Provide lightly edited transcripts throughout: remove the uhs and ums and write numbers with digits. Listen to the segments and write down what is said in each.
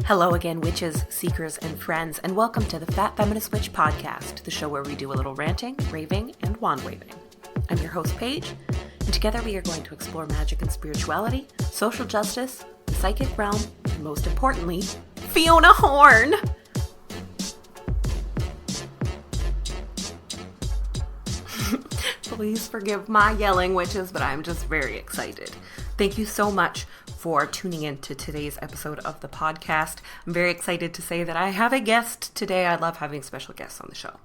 Hello again, witches, seekers, and friends, and welcome to the Fat Feminist Witch Podcast, the show where we do a little ranting, raving, and wand waving. I'm your host, Paige, and together we are going to explore magic and spirituality, social justice, the psychic realm, and most importantly, Fiona Horne! Please forgive my yelling, witches, but I'm just very excited. Thank you so much for tuning in to today's episode of the podcast. I'm very excited to say that I have a guest today. I love having special guests on the show.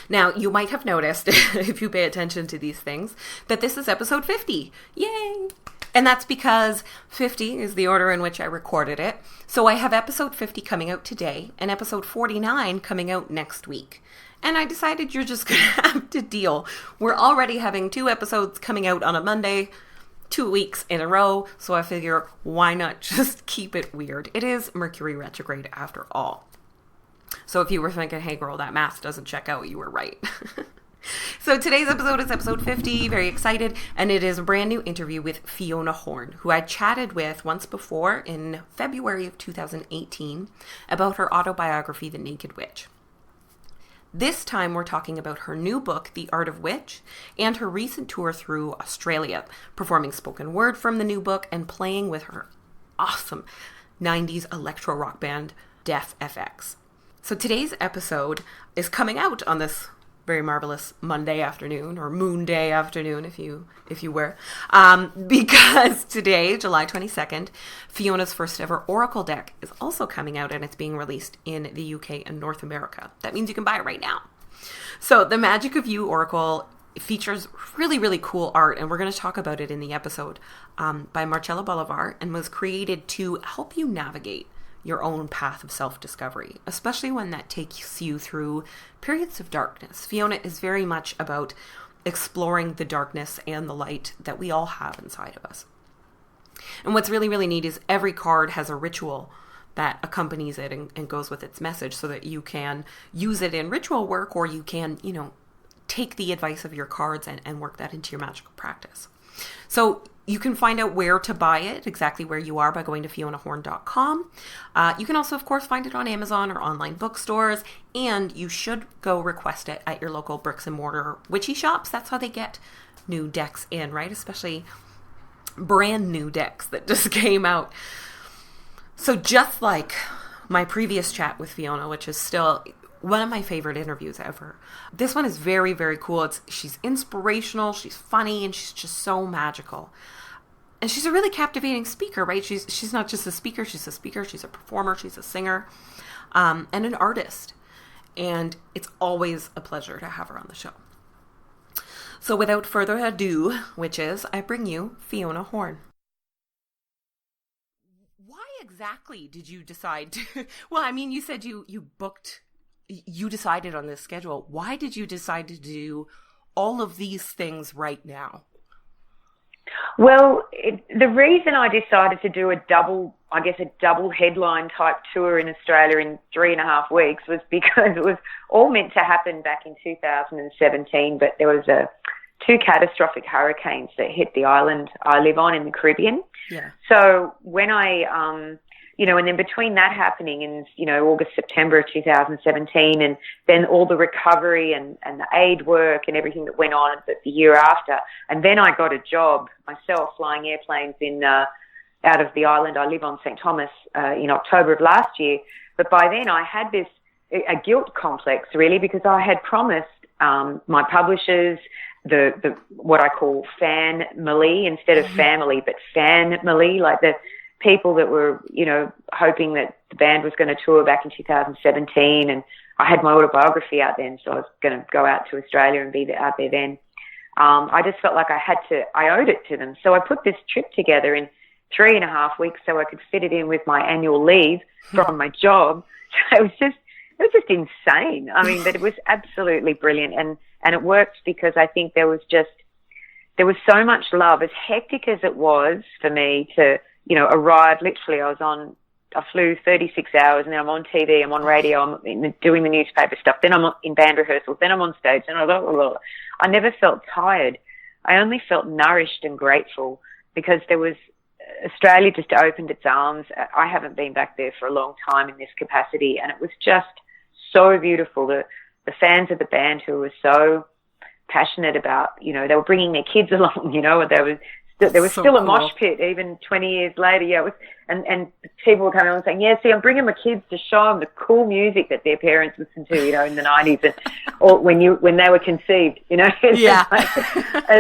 Now, you might have noticed, if you pay attention to these things, that this is episode 50. Yay! And that's because 50 is the order in which I recorded it. So I have episode 50 coming out today and episode 49 coming out next week. And I decided you're just going to have to deal. We're already having 2 episodes coming out on a Monday, 2 weeks in a row, so I figure why not just keep it weird? It is Mercury retrograde after all. So if you were thinking, hey girl, that math doesn't check out, you were right. So today's episode is episode 50, very excited, and it is a brand new interview with Fiona Horne, who I chatted with once before in February of 2018 about her autobiography, The Naked Witch. This time we're talking about her new book, The Art of Witch, and her recent tour through Australia, performing spoken word from the new book and playing with her awesome 90s electro-rock band, Def FX. So today's episode is coming out on this very marvelous Monday afternoon, or Moon Day afternoon, if you were, because today, July 22nd, Fiona's first ever Oracle deck is also coming out, and it's being released in the UK and North America. That means you can buy it right now. So the Magick of You Oracle features really, really cool art, and we're going to talk about it in the episode, by Marcela Bolivar, and was created to help you navigate your own path of self-discovery, especially when that takes you through periods of darkness. Fiona is very much about exploring the darkness and the light that we all have inside of us. And what's really, really neat is every card has a ritual that accompanies it and goes with its message, so that you can use it in ritual work, or you can, take the advice of your cards and work that into your magical practice. So you can find out where to buy it, exactly where you are, by going to fionahorne.com. You can also, of course, find it on Amazon or online bookstores, and you should go request it at your local bricks and mortar witchy shops. That's how they get new decks in, right? Especially brand new decks that just came out. So just like my previous chat with Fiona, which is still one of my favorite interviews ever, this one is very, very cool. She's inspirational, she's funny, and she's just so magical. And she's a really captivating speaker, right? She's not just a speaker, she's a performer, she's a singer, and an artist. And it's always a pleasure to have her on the show. So without further ado, witches, I bring you Fiona Horne. Why exactly did you decide to, well, I mean, you said you decided on this schedule. Why did you decide to do all of these things right now? Well, the reason I decided to do a double headline type tour in Australia in 3.5 weeks was because it was all meant to happen back in 2017, but there was 2 catastrophic hurricanes that hit the island I live on in the Caribbean. Yeah. So when and then between that happening in, August, September of 2017, and then all the recovery and the aid work and everything that went on the year after. And then I got a job myself flying airplanes out of the island I live on, St. Thomas, in October of last year. But by then I had a guilt complex, really, because I had promised my publishers the what I call fan-mally instead of family, but fan-mally, like the people that were, hoping that the band was going to tour back in 2017, and I had my autobiography out then, so I was going to go out to Australia and be out there then. I just felt like I owed it to them. So I put this trip together in 3.5 weeks so I could fit it in with my annual leave from my job. So it was just insane. I mean, but it was absolutely brilliant, and it worked because I think there was so much love, as hectic as it was for me to arrived. Literally, I flew 36 hours, and then I'm on TV, I'm on radio, I'm doing the newspaper stuff, then I'm in band rehearsals, then I'm on stage, and I never felt tired. I only felt nourished and grateful, because there was Australia just opened its arms. I haven't been back there for a long time in this capacity, and it was just so beautiful. The fans of the band who were so passionate about, you know, they were bringing their kids along, you know, there was so still a cool. mosh pit even 20 years later. Yeah, it was, and people were coming on saying, yeah, see, I'm bringing my kids to show them the cool music that their parents listened to, you know, in the 90s, and or when they were conceived, you know. Yeah.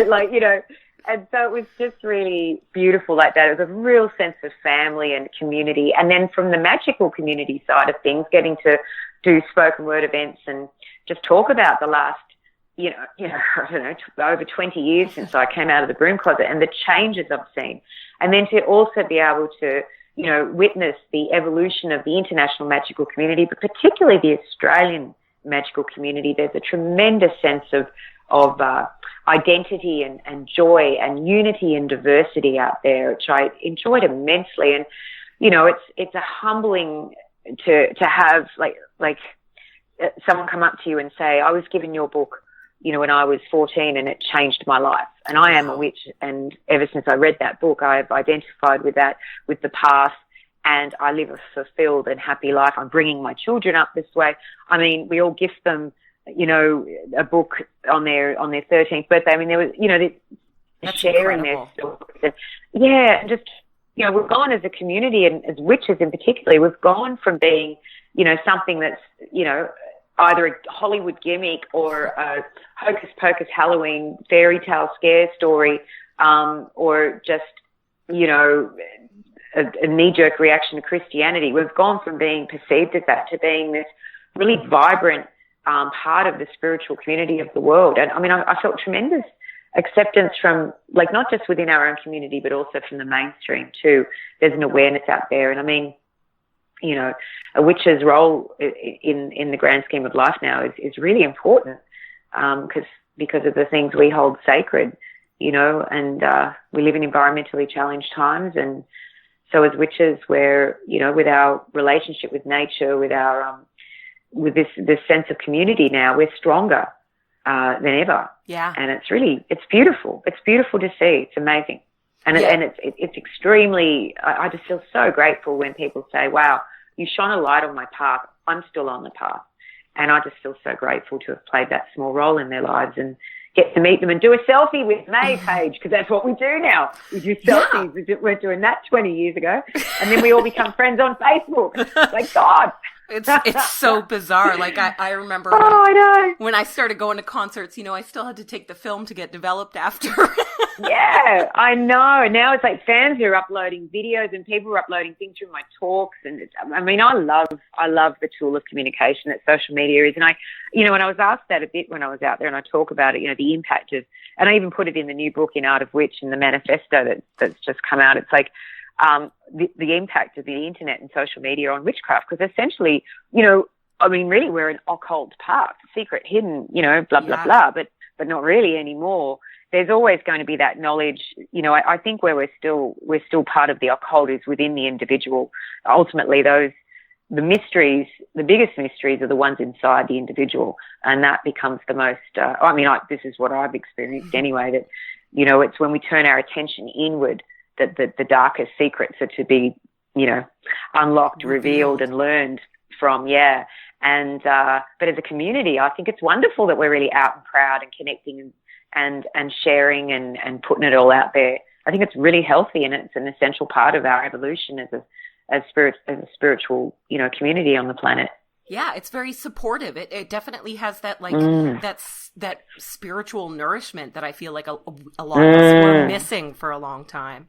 like, you know. And so it was just really beautiful like that. It was a real sense of family and community. And then from the magical community side of things, getting to do spoken word events and just talk about the last, you know, I don't know, over 20 years since I came out of the broom closet and the changes I've seen. And then to also be able to, you know, witness the evolution of the international magical community, but particularly the Australian magical community. There's a tremendous sense of identity and joy and unity and diversity out there, which I enjoyed immensely. And, you know, it's a humbling to have like someone come up to you and say, I was given your book, you know, when I was 14 and it changed my life. And I am a witch. And ever since I read that book, I've identified with that, with the past, and I live a fulfilled and happy life. I'm bringing my children up this way. I mean, we all gift them, you know, a book on their 13th birthday. I mean, there was, you know, sharing incredible. their stories. And, yeah, and just, you know, we've gone as a community, and as witches in particular, we've gone from being, you know, something that's, you know, either a Hollywood gimmick or a hocus pocus Halloween fairy tale scare story, or just, you know, a knee-jerk reaction to Christianity. We've gone from being perceived as that to being this really vibrant part of the spiritual community of the world. And I mean, I felt tremendous acceptance from, like, not just within our own community, but also from the mainstream too. There's an awareness out there. And I mean, you know, a witch's role in the grand scheme of life now is really important, because of the things we hold sacred, you know, and we live in environmentally challenged times. And so as witches, we're, you know, with our relationship with nature, with our with this sense of community now, we're stronger than ever. Yeah. And it's beautiful. It's beautiful to see. It's amazing. And it's extremely, I just feel so grateful when people say, wow, you shone a light on my path. I'm still on the path. And I just feel so grateful to have played that small role in their lives and get to meet them and do a selfie with May Page, because that's what we do now. We do selfies. Yeah. We weren't doing that 20 years ago. And then we all become friends on Facebook. Like, God. It's so bizarre. Like, I remember when I started going to concerts, you know, I still had to take the film to get developed after. Yeah, I know. Now it's like fans are uploading videos and people are uploading things from my talks. And I mean, I love the tool of communication that social media is. And I, you know, when I was asked that a bit when I was out there, and I talk about it, you know, the impact of, and I even put it in the new book, In Art of Witch, and the manifesto that's just come out. It's like, the impact of the internet and social media on witchcraft, because essentially, you know, I mean, really we're an occult path, secret, hidden, you know, blah, blah, blah, but not really anymore. There's always going to be that knowledge, you know. I think where we're still part of the occult is within the individual. Ultimately, the mysteries, the biggest mysteries are the ones inside the individual, and that becomes the most, this is what I've experienced anyway, that, you know, it's when we turn our attention inward that the darkest secrets are to be, you know, unlocked, revealed and learned from, And, but as a community, I think it's wonderful that we're really out and proud and connecting and sharing and putting it all out there. I think it's really healthy, and it's an essential part of our evolution as a spiritual, you know, community on the planet. Yeah, it's very supportive. It definitely has that, like, that spiritual nourishment that I feel like a lot of us were missing for a long time.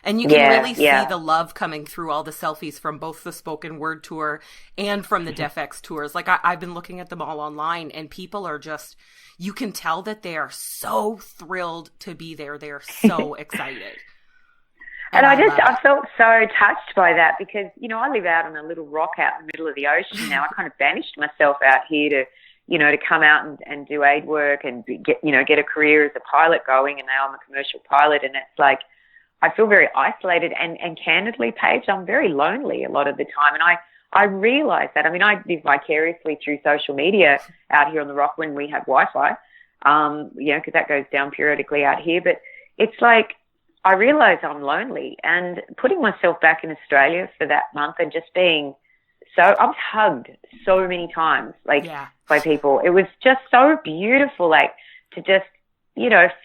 And you can really see the love coming through all the selfies from both the spoken word tour and from the Deaf X tours. Like, I've been looking at them all online, and people are just, you can tell that they are so thrilled to be there. They are so excited. And I felt so touched by that, because, you know, I live out on a little rock out in the middle of the ocean now. I kind of banished myself out here to, you know, to come out and do aid work and get a career as a pilot going. And now I'm a commercial pilot, and it's like, I feel very isolated and candidly, Paige, I'm very lonely a lot of the time. And I realize that. I mean, I live vicariously through social media out here on the rock when we have Wi-Fi, you know, because that goes down periodically out here. But it's like, I realised I'm lonely, and putting myself back in Australia for that month and just being I was hugged so many times, like by people. It was just so beautiful, like to just,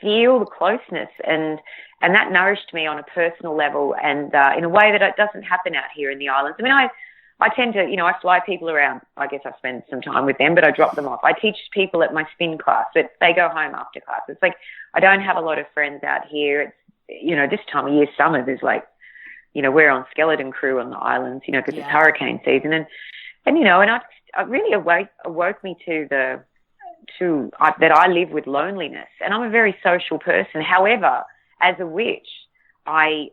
feel the closeness, and that nourished me on a personal level, and in a way that it doesn't happen out here in the islands. I mean, I tend to, I fly people around. I guess I spend some time with them, but I drop them off. I teach people at my spin class, but they go home after class. It's like I don't have a lot of friends out here. It's, this time of year, summer, there's like, we're on skeleton crew on the islands, because it's hurricane season. And I really awoke me to that I live with loneliness, and I'm a very social person. However, as a witch, I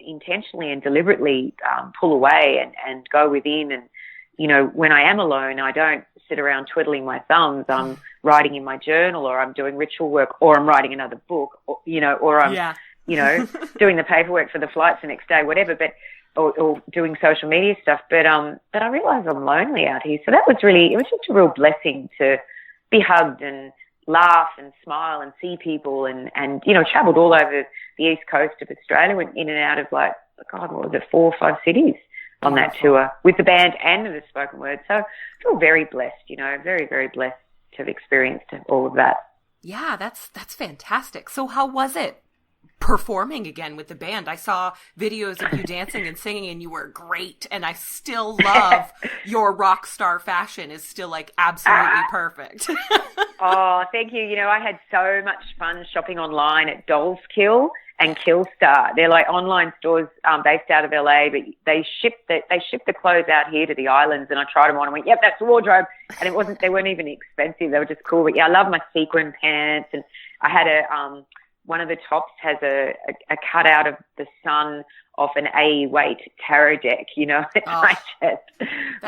intentionally and deliberately pull away and go within. And, when I am alone, I don't sit around twiddling my thumbs. I'm writing in my journal, or I'm doing ritual work, or I'm writing another book, or I'm, doing the paperwork for the flights the next day, whatever, or doing social media stuff. But I realised I'm lonely out here. So it was just a real blessing to be hugged and laugh and smile and see people, and travelled all over the east coast of Australia, went in and out of 4 or 5 cities on that tour with the band and the spoken word. So I feel very blessed, very, very blessed to have experienced all of that. Yeah, that's fantastic. So how was it performing again with the band? I saw videos of you dancing and singing, and you were great. And I still love your rock star fashion is still absolutely perfect. Oh, thank you. I had so much fun shopping online at Dolls Kill and Killstar. They're like online stores based out of LA, but they ship the clothes out here to the islands, and I tried them on and went, yep, that's the wardrobe. And they weren't even expensive. They were just cool. But yeah, I love my sequin pants, and I had one of the tops has a cutout of the sun off an A weight tarot deck, it's my chest.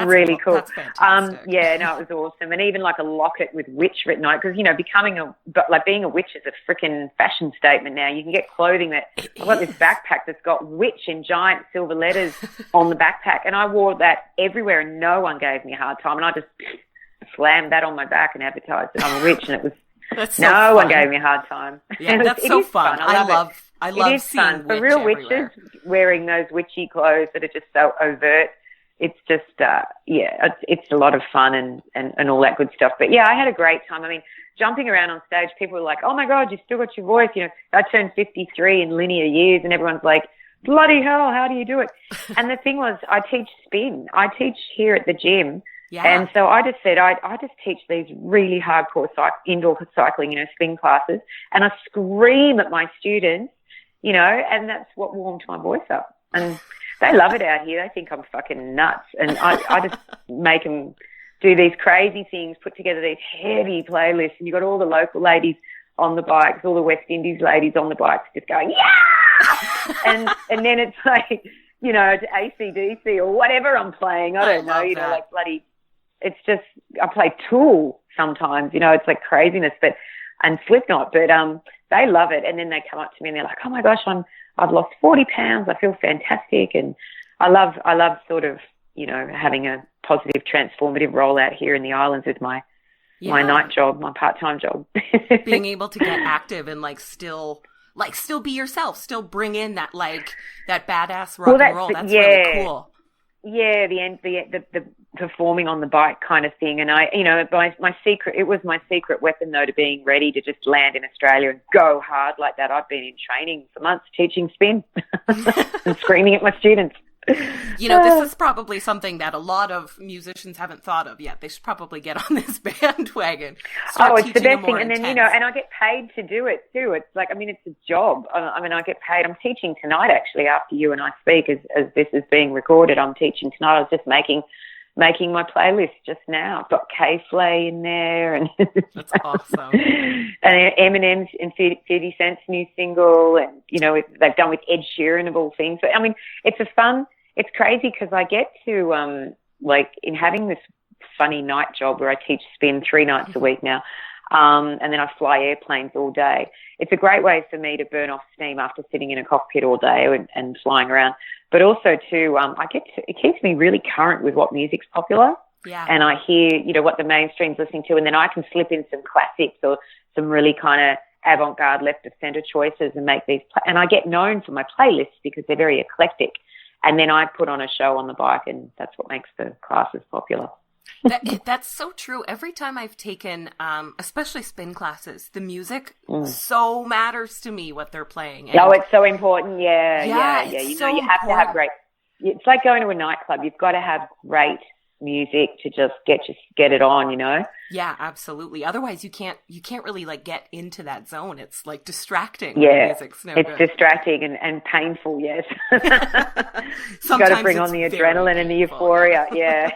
Really cool. That's fantastic. It was awesome. And even a locket with witch written on it, because, being a witch is a freaking fashion statement now. You can get clothing I've got this backpack that's got witch in giant silver letters on the backpack. And I wore that everywhere, and no one gave me a hard time. And I just slammed that on my back and advertised that I'm a witch, and it was, no one gave me a hard time. Yeah, that's so fun. I love seeing for real everywhere. Witches wearing those witchy clothes that are just so overt. It's just, it's a lot of fun and all that good stuff. But yeah, I had a great time. I mean, jumping around on stage, people were like, oh my God, you still got your voice. I turned 53 in linear years, and everyone's like, bloody hell, how do you do it? And the thing was, I teach spin. I teach here at the gym. Yeah. And so I just said, I just teach these really hardcore indoor cycling, spin classes, and I scream at my students, and that's what warmed my voice up. And they love it out here. They think I'm fucking nuts. And I just make them do these crazy things, put together these heavy playlists, and you've got all the local ladies on the bikes, all the West Indies ladies on the bikes just going, yeah! and then it's like, to AC/DC or whatever I'm playing. I don't know, bloody... It's just, I play Tool sometimes, it's like craziness, and Slipknot, but they love it. And then they come up to me and they're like, oh my gosh, I've lost 40 pounds. I feel fantastic. And I love sort of, having a positive, transformative role out here in the islands with my night job, my part-time job. Being able to get active and still be yourself, still bring in that that badass rock and roll. That's really cool. Yeah, the performing on the bike kind of thing. And it was my secret weapon though, to being ready to just land in Australia and go hard like that. I've been in training for months teaching spin and screaming at my students. This is probably something that a lot of musicians haven't thought of yet. They should probably get on this bandwagon. It's the best thing. And then, and I get paid to do it too. It's like, it's a job. I get paid. I'm teaching tonight, actually, after you and I speak, as this is being recorded. I'm teaching tonight. I was just making my playlist just now. I've got K-Flay in there, and that's awesome. And Eminem's and 50 Cent's new single, and they've done with Ed Sheeran of all things. But it's crazy because I get to in having this funny night job where I teach spin 3 nights a week now, and then I fly airplanes all day. It's a great way for me to burn off steam after sitting in a cockpit all day and flying around. But also too, it keeps me really current with what music's popular. Yeah. And I hear, what the mainstream's listening to, and then I can slip in some classics or some really kind of avant-garde left of center choices and make these, and I get known for my playlists because they're very eclectic. And then I put on a show on the bike, and that's what makes the classes popular. That's so true. Every time I've taken, especially spin classes, the music so matters to me, what they're playing. And it's so important. Yeah. You so know, you have to have great. It's like going to a nightclub. You've got to have great music to just get it on, you know. Yeah, absolutely. Otherwise, you can't really like get into that zone. It's like distracting. Yeah, music's no it's good. Distracting and painful. Yes. You've got to bring on the adrenaline and the euphoria. Yeah.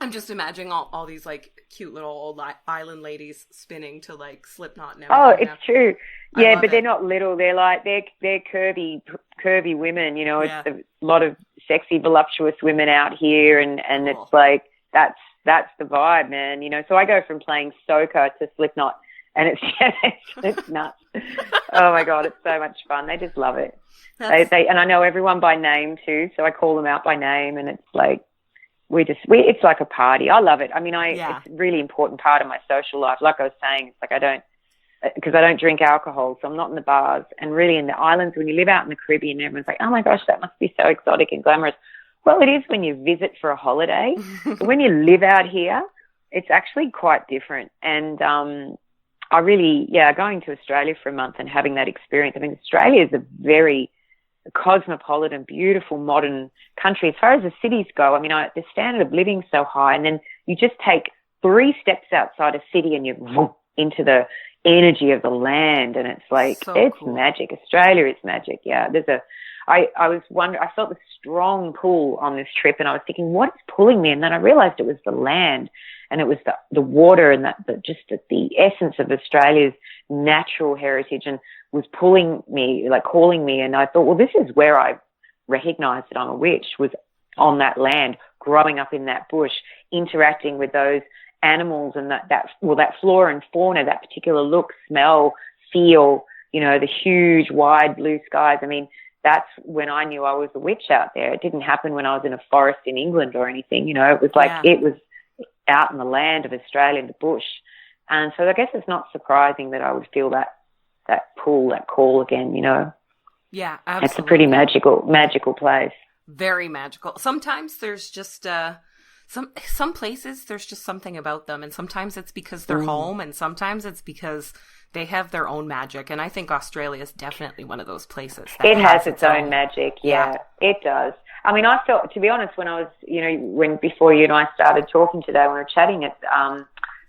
I'm just imagining all these like cute little old island ladies spinning to like Slipknot and everything. Oh, it's true. Yeah, but they're not little. They're like they're curvy women. You know, it's a lot of sexy, voluptuous women out here, and it's like that's the vibe, man. You know, so I go from playing soca to Slipknot, and it's nuts. Oh my God, it's so much fun. They just love it. They and I know everyone by name too, so I call them out by name, and it's like it's like a party. I love it. I mean, it's a really important part of my social life. Like I was saying, it's like because I don't drink alcohol, so I'm not in the bars. And really in the islands, when you live out in the Caribbean, everyone's like, oh my gosh, that must be so exotic and glamorous. Well, it is when you visit for a holiday. But when you live out here, it's actually quite different. And I really, going to Australia for a month and having that experience. I mean, Australia is a very cosmopolitan, beautiful, modern country. As far as the cities go, I mean, the standard of living is so high, and then you just take 3 steps outside a city and you're into the energy of the land, and it's like it's cool. Magic. Australia is magic. Yeah, I felt a strong pull on this trip, and I was thinking, what is pulling me? And then I realized it was the land, and it was the water, and the essence of Australia's natural heritage, and was pulling me, like calling me. And I thought, well, this is where I recognized that I'm a witch, was on that land, growing up in that bush, interacting with those animals and that flora and fauna, that particular look, smell, feel, you know, the huge wide blue skies. I mean, that's when I knew I was a witch out there. It didn't happen when I was in a forest in England or anything, you know. It was like it was out in the land of Australia, in the bush. And so I guess it's not surprising that I would feel that pull, that call again, you know. Yeah, absolutely. It's a pretty magical place. Very magical. Sometimes there's just some places there's just something about them, and sometimes it's because they're home, and sometimes it's because they have their own magic. And I think Australia is definitely one of those places. It has its own magic. Yeah, it does. I mean, I felt, to be honest, when I was, you know, before you and I started talking today, when we were chatting,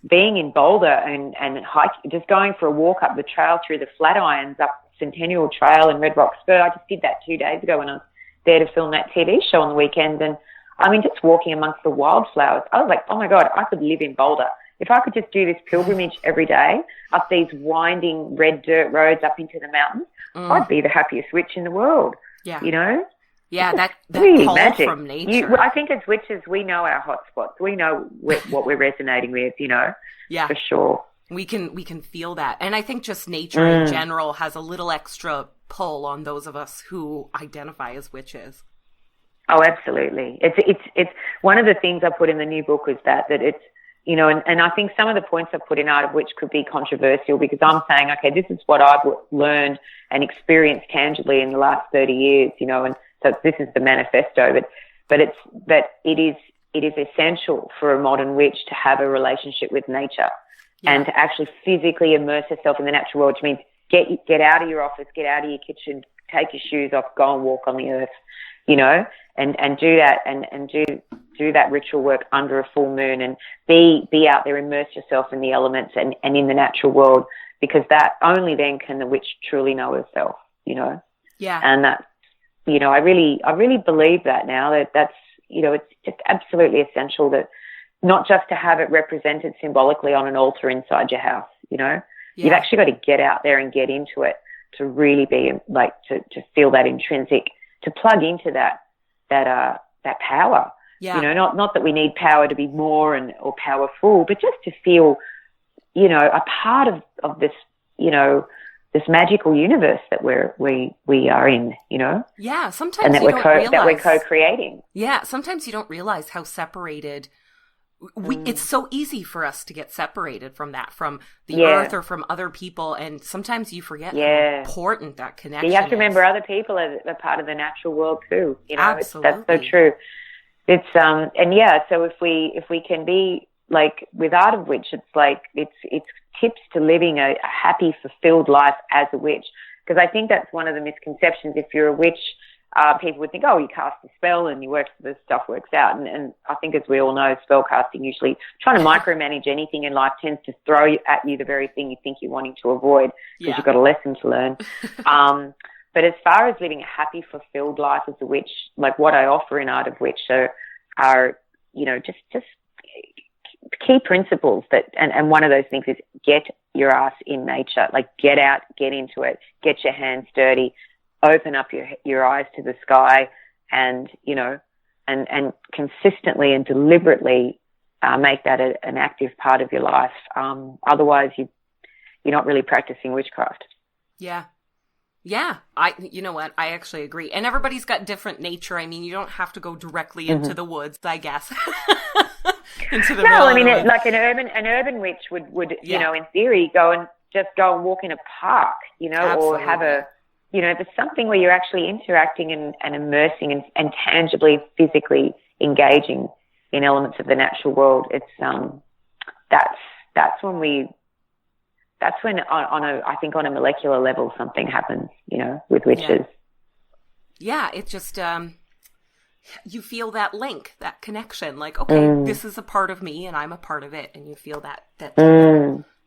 being in Boulder and hiking, just going for a walk up the trail through the Flatirons up Centennial Trail and Red Rock Spur. I just did that 2 days ago when I was there to film that TV show on the weekend. And I mean, just walking amongst the wildflowers, I was like, oh my God, I could live in Boulder. If I could just do this pilgrimage every day up these winding red dirt roads up into the mountains, I'd be the happiest witch in the world. Yeah. You know? Yeah, that really call magic from nature. I think as witches, we know our hot spots. We know what we're resonating with, you know? Yeah. For sure. We can feel that. And I think just nature in general has a little extra pull on those of us who identify as witches. Oh, absolutely. It's one of the things I put in the new book was that it's, you know, and I think some of the points I put in Art of Witch could be controversial because I'm saying, okay, this is what I've learned and experienced tangibly in the last 30 years, you know, and so this is the manifesto, but it is essential for a modern witch to have a relationship with nature and to actually physically immerse herself in the natural world, which means get out of your office, get out of your kitchen, take your shoes off, go and walk on the earth, you know, and do that and do that ritual work under a full moon and be out there, immerse yourself in the elements and in the natural world, because that only then can the witch truly know herself, you know. Yeah. And that, you know, I really believe that now, that's, you know, it's just absolutely essential that not just to have it represented symbolically on an altar inside your house, you know. Yeah. You've actually got to get out there and get into it to really be like to feel that intrinsic, to plug into that power. Yeah. You know, not that we need power to be more or powerful, but just to feel, you know, a part of this, you know, this magical universe that we are in, you know. Yeah, sometimes and that you don't realize that we're co-creating. Yeah, sometimes you don't realize how separated it's so easy for us to get separated from that, from the earth or from other people. And sometimes you forget how important that connection is. You have to remember other people are part of the natural world too. You know, absolutely. That's so true. It's, so if we can be like with Art of Witch, it's like, it's tips to living a happy, fulfilled life as a witch. Because I think that's one of the misconceptions. If you're a witch, people would think, oh, you cast a spell and the stuff works out. And I think, as we all know, spell casting, usually trying to micromanage anything in life, tends to throw at you the very thing you think you're wanting to avoid, because you've got a lesson to learn. But as far as living a happy, fulfilled life as a witch, like what I offer in Art of Witch are you know, just key principles that, and one of those things is get your ass in nature, like get out, get into it, get your hands dirty, open up your eyes to the sky, and, you know, and consistently and deliberately make that an active part of your life. Otherwise you're not really practicing witchcraft. Yeah. Yeah, you know what? I actually agree. And everybody's got different nature. I mean, you don't have to go directly into the woods, I guess. I mean, like an urban witch would you know, in theory, go and walk in a park, you know, absolutely. Or have there's something where you're actually interacting and immersing and tangibly, physically engaging in elements of the natural world. It's that's when I think on a molecular level something happens, you know, with witches. Yeah, it's just you feel that link, that connection, like, okay, this is a part of me and I'm a part of it, and you feel that.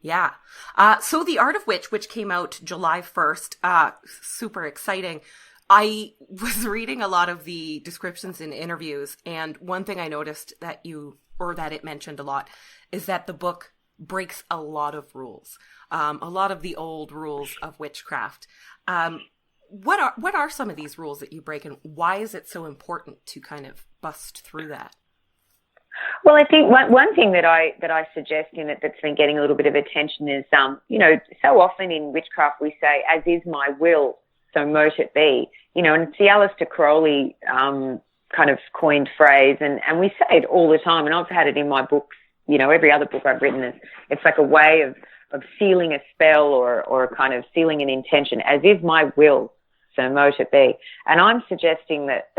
Yeah. So The Art of Witch, which came out July 1st, super exciting. I was reading a lot of the descriptions in interviews, and one thing I noticed that it mentioned a lot is that the book breaks a lot of rules, a lot of the old rules of witchcraft. What are some of these rules that you break, and why is it so important to kind of bust through that? Well, I think one thing that I suggest in it that's been getting a little bit of attention is, you know, so often in witchcraft we say, as is my will, so mote it be. You know, and it's the Aleister Crowley kind of coined phrase, and we say it all the time, and I've had it in my books. You know, every other book I've written it's like a way of sealing a spell or kind of sealing an intention, as is my will, so mote it be. And I'm suggesting that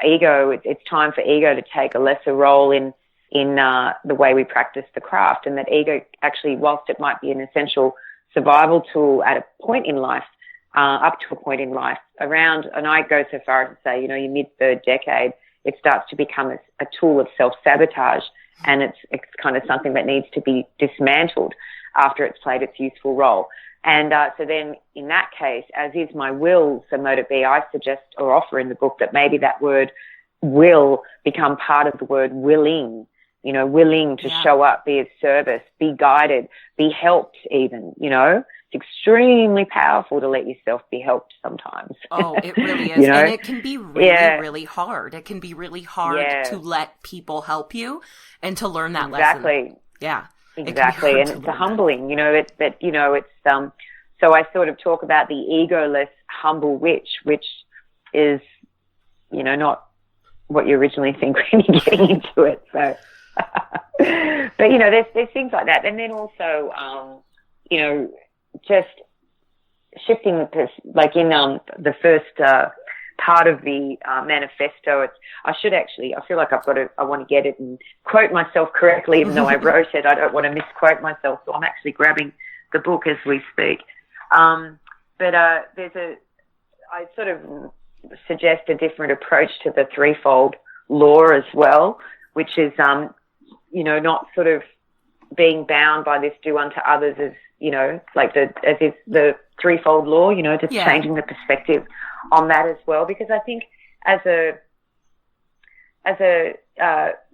ego, it's time for ego to take a lesser role in the way we practice the craft, and that ego actually, whilst it might be an essential survival tool at a point in life, up to a point in life, around, and I go so far as to say, you know, your mid-third decade, it starts to become a tool of self-sabotage. And it's kind of something that needs to be dismantled after it's played its useful role. And so then in that case, as is my will, so mote it be, I suggest or offer in the book that maybe that word will become part of the word willing, you know, willing to show up, be of service, be guided, be helped even, you know. It's extremely powerful to let yourself be helped sometimes. Oh, it really is. You know? And it can be really, really hard. It can be really hard to let people help you and to learn that lesson. Yeah. Exactly. And it's humbling, you know, that you know, it's, so I sort of talk about the egoless, humble witch, which is, you know, not what you originally think when you're getting into it. So, but, you know, there's things like that. And then also, you know, just shifting like in the first part of the manifesto, I feel like I want to get it and quote myself correctly, even though I wrote it. I don't want to misquote myself, so I'm actually grabbing the book as we speak. But I sort of suggest a different approach to the threefold law as well, which is, you know, not sort of being bound by this do unto others as, you know, like as is the threefold law, you know, just changing the perspective on that as well. Because I think as a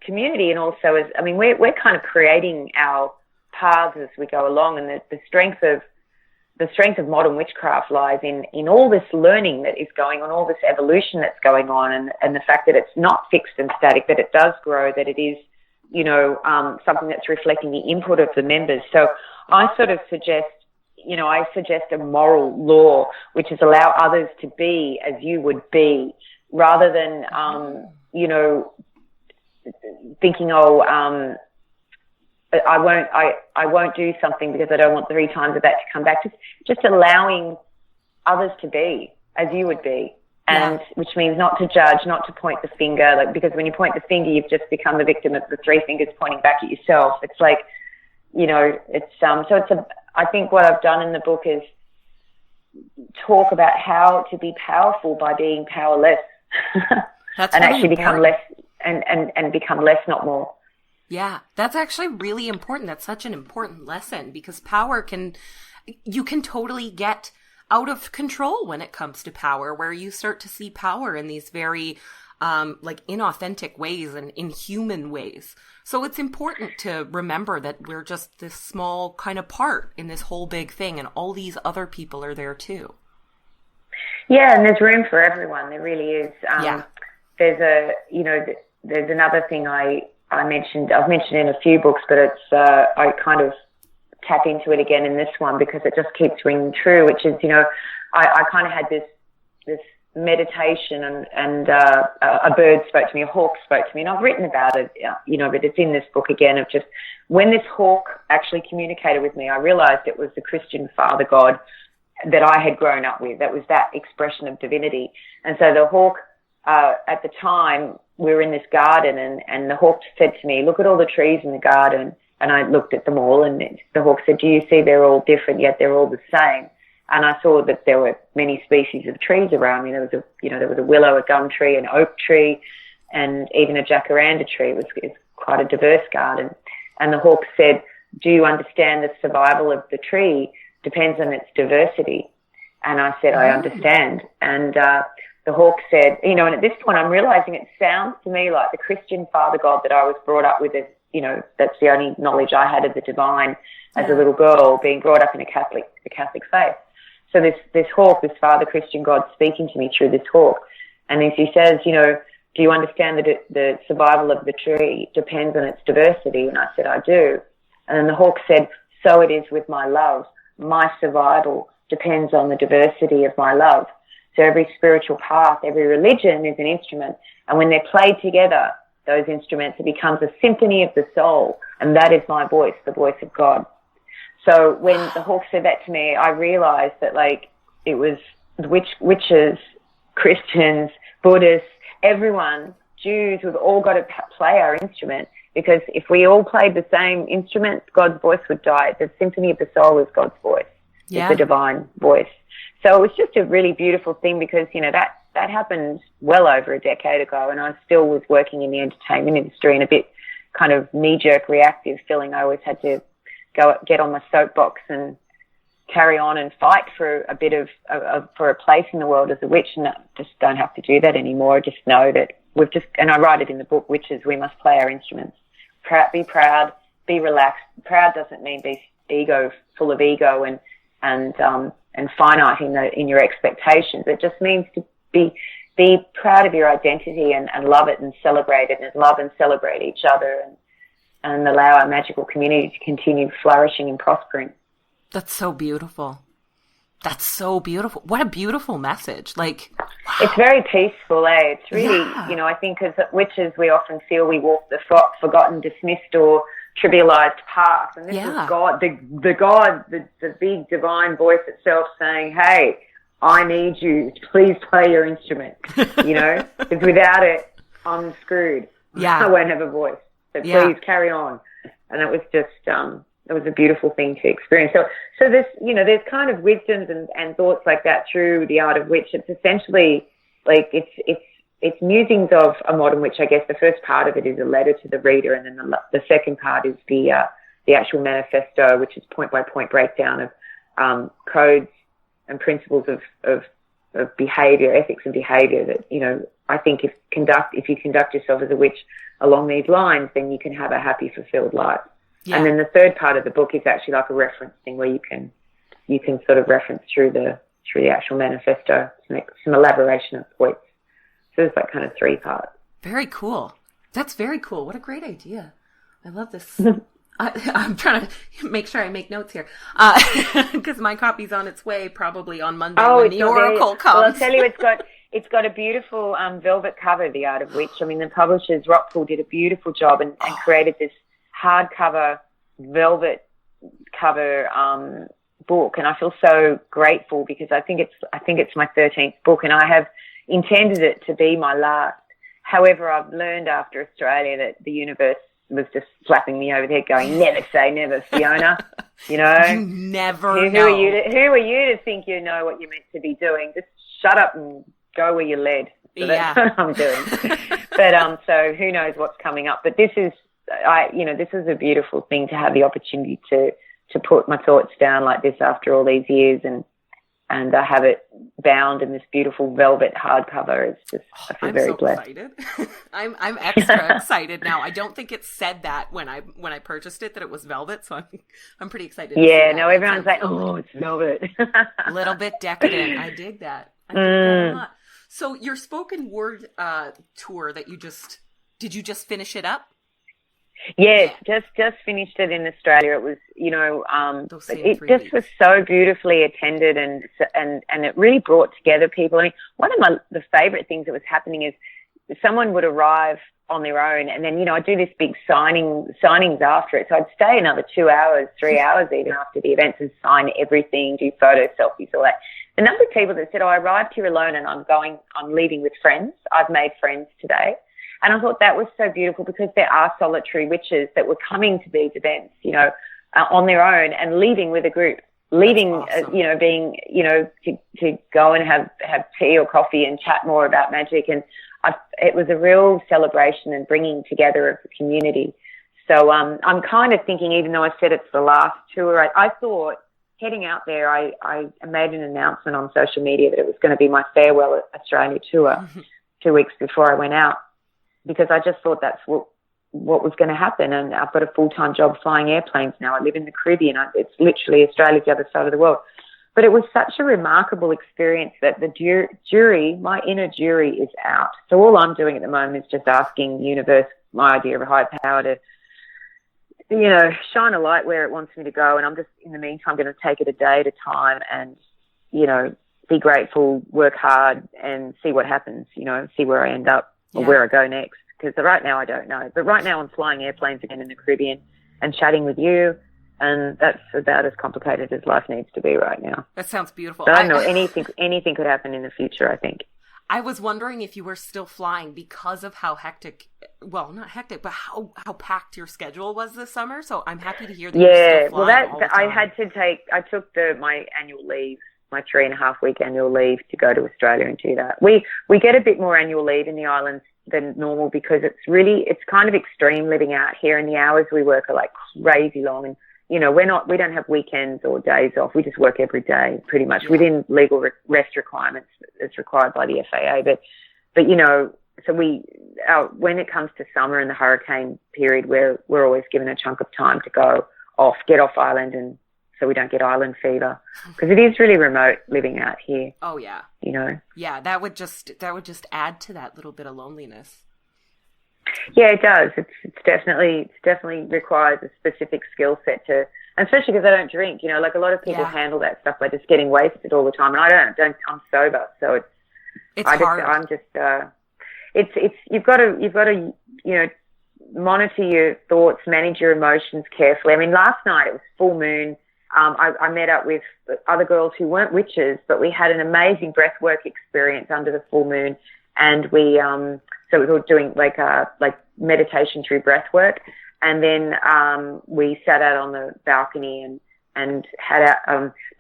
community, and also as, I mean, we're kind of creating our paths as we go along, and the strength of modern witchcraft lies in all this learning that is going on, all this evolution that's going on, and the fact that it's not fixed and static, that it does grow, that it is, you know, something that's reflecting the input of the members. So I sort of suggest a moral law, which is allow others to be as you would be, rather than, you know, thinking, I won't do something because I don't want 3 times of that to come back. Just allowing others to be as you would be. And which means not to judge, not to point the finger, like, because when you point the finger, you've just become the victim of the 3 fingers pointing back at yourself. It's like, you know, I think what I've done in the book is talk about how to be powerful by being powerless. That's and really actually become important. less and become less, not more. Yeah, that's actually really important. That's such an important lesson, because you can totally get out of control when it comes to power, where you start to see power in these very like inauthentic ways and inhuman ways. So it's important to remember that we're just this small kind of part in this whole big thing, and all these other people are there too. Yeah, and there's room for everyone. There really is. There's another thing I've mentioned in a few books, but it's I kind of tap into it again in this one because it just keeps ringing true, which is, you know, I kind of had this meditation and a bird spoke to me, a hawk spoke to me, and I've written about it, you know, but it's in this book again of just when this hawk actually communicated with me, I realized it was the Christian Father God that I had grown up with. That was that expression of divinity. And so the hawk, at the time, we were in this garden and the hawk said to me, look at all the trees in the garden. And I looked at them all, and the hawk said, do you see they're all different, yet they're all the same? And I saw that there were many species of trees around me. There was a willow, a gum tree, an oak tree, and even a jacaranda tree. It's quite a diverse garden. And the hawk said, do you understand the survival of the tree depends on its diversity? And I said, I understand. And the hawk said, you know, and at this point I'm realizing it sounds to me like the Christian Father God that I was brought up with, you know, that's the only knowledge I had of the divine as a little girl, being brought up in the Catholic faith. So this hawk, this Father Christian God speaking to me through this hawk, and as he says, you know, do you understand that the survival of the tree depends on its diversity? And I said, I do. And then the hawk said, so it is with my love. My survival depends on the diversity of my love. So every spiritual path, every religion is an instrument, and when they're played together, those instruments, it becomes a symphony of the soul, and that is my voice, the voice of God. So when the hawk said that to me, I realized that, like, it was witches, Christians, Buddhists, everyone, Jews, we've all got to play our instrument, because if we all played the same instrument, God's voice would die. The symphony of the soul is God's voice. It's the divine voice. So it was just a really beautiful thing, because, you know, that happened well over a decade ago, and I still was working in the entertainment industry and a bit kind of knee-jerk reactive, feeling I always had to get on my soapbox and carry on and fight for a bit of for a place in the world as a witch, and I just don't have to do that anymore. I just know that and I write it in the book, witches, we must play our instruments. Be proud, be relaxed. Proud doesn't mean be full of ego and finite in your expectations. It just means to be proud of your identity and love it and celebrate it, and love and celebrate each other, and allow our magical community to continue flourishing and prospering. That's so beautiful. That's so beautiful. What a beautiful message. Like, wow. It's very peaceful, eh? It's really, you know, I think as witches we often feel we walk the forgotten, dismissed or trivialized path. And this is God, the big divine voice itself saying, hey, I need you. Please play your instrument, you know, because without it, I'm screwed. I won't have a voice. So please carry on. And it was just, it was a beautiful thing to experience. So this, you know, there's kind of wisdoms and thoughts like that through the art of witch. It's essentially like, it's musings of a modern witch. I guess the first part of it is a letter to the reader, and then the second part is the actual manifesto, which is point by point breakdown of codes and principles of behavior, ethics and behavior that, you know, I think if you conduct yourself as a witch along these lines, then you can have a happy, fulfilled life. Yeah. And then the third part of the book is actually like a reference thing where you can sort of reference through the actual manifesto to make some elaboration of points. So there's like kind of 3 parts. Very cool. That's very cool. What a great idea. I love this. I'm trying to make sure I make notes here, because my copy's on its way probably on Monday when the Oracle comes. Well, I'll tell you, It's got a beautiful velvet cover, The Art of Witch. I mean, the publishers, Rockpool, did a beautiful job and created this hardcover, velvet cover book. And I feel so grateful because I think it's my 13th book, and I have intended it to be my last. However, I've learned after Australia that the universe was just slapping me over the head going, never say never, Fiona. You know? You never know. Who are you to think you know what you're meant to be doing? Just shut up and go where you're led. So that's what I'm doing. But so who knows what's coming up. But this is a beautiful thing to have the opportunity to put my thoughts down like this after all these years and have it bound in this beautiful velvet hardcover. It's just, I feel very blessed. Excited. I'm extra excited now. I don't think it said that when I purchased it that it was velvet, so I'm pretty excited. Yeah, no, everyone's like, oh, it's velvet. A little bit decadent. I dig that. I dig that a lot. So your spoken word tour that did you just finish it up? Yes, just finished it in Australia. It was, it just weeks. was so beautifully attended and it really brought together people. I mean, one of the favourite things that was happening is someone would arrive on their own and then, I do this big signings after it. So I'd stay another 2 hours, 3 hours even after the events and sign everything, do photos, selfies, all that. The number of people that said, I arrived here alone and I'm leaving with friends. I've made friends today. And I thought that was so beautiful because there are solitary witches that were coming to these events, on their own and leaving with a group, awesome. To go and have tea or coffee and chat more about magic. And it was a real celebration and bringing together of the community. So I'm kind of thinking, even though I said it's the last tour, I thought heading out there, I made an announcement on social media that it was going to be my farewell Australia tour 2 weeks before I went out. Because I just thought that's what was going to happen. And I've got a full-time job flying airplanes now. I live in the Caribbean. It's literally Australia's the other side of the world. But it was such a remarkable experience that the jury, my inner jury, is out. So all I'm doing at the moment is just asking the universe, my idea of a higher power, to, shine a light where it wants me to go. And I'm just, in the meantime, going to take it a day at a time and, be grateful, work hard and see what happens, see where I end up. Or where I go next, because right now I don't know. But right now I'm flying airplanes again in the Caribbean and chatting with you, and that's about as complicated as life needs to be right now. That sounds beautiful. So I don't know, anything could happen in the future, I think. I was wondering if you were still flying because of how hectic, well, not hectic, but how packed your schedule was this summer. So I'm happy to hear that you're still flying all the time. I took my annual leave, my 3.5-week annual leave to go to Australia and do that. We get a bit more annual leave in the islands than normal because it's kind of extreme living out here, and the hours we work are like crazy long, and we don't have weekends or days off. We just work every day pretty much within legal rest requirements as required by the FAA. But so when it comes to summer and the hurricane period, we're always given a chunk of time to get off island, and so we don't get island fever, because it is really remote living out here. Oh yeah. Yeah, that would just add to that little bit of loneliness. Yeah, it does. It's definitely requires a specific skill set to, and especially because I don't drink. Like a lot of people handle that stuff by just getting wasted all the time, and I don't. I'm sober, so it's hard. You've got to monitor your thoughts, manage your emotions carefully. I mean, last night it was full moon. I met up with other girls who weren't witches, but we had an amazing breathwork experience under the full moon, and we so we were doing like meditation through breathwork, and then we sat out on the balcony and had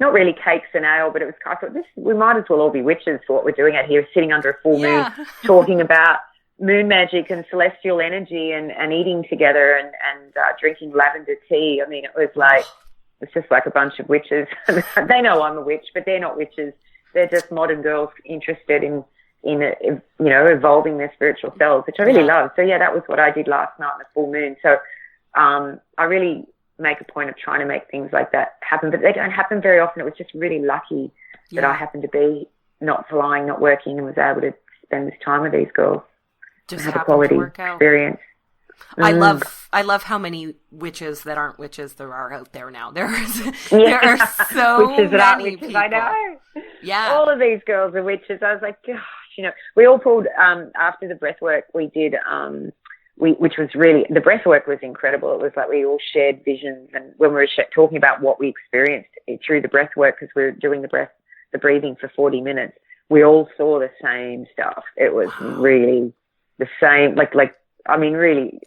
not really cakes and ale, but it was I thought we might as well all be witches for what we're doing out here, sitting under a full moon, talking about moon magic and celestial energy and eating together and drinking lavender tea. I mean, it's just like a bunch of witches. They know I'm a witch, but they're not witches. They're just modern girls interested in evolving their spiritual selves, which I really love. So that was what I did last night in the full moon. So I really make a point of trying to make things like that happen, but they don't happen very often. It was just really lucky that I happened to be not flying, not working, and was able to spend this time with these girls. Just have a quality experience. I love how many witches that aren't witches there are out there now. There are so witches that aren't many witches, people. I know. Yeah. All of these girls are witches. I was like, gosh, We all pulled, after the breath work we did, which was really, the breath work was incredible. It was like we all shared visions, and when we were talking about what we experienced through the breath work, because we were doing the breathing for 40 minutes, we all saw the same stuff. It was really the same, really,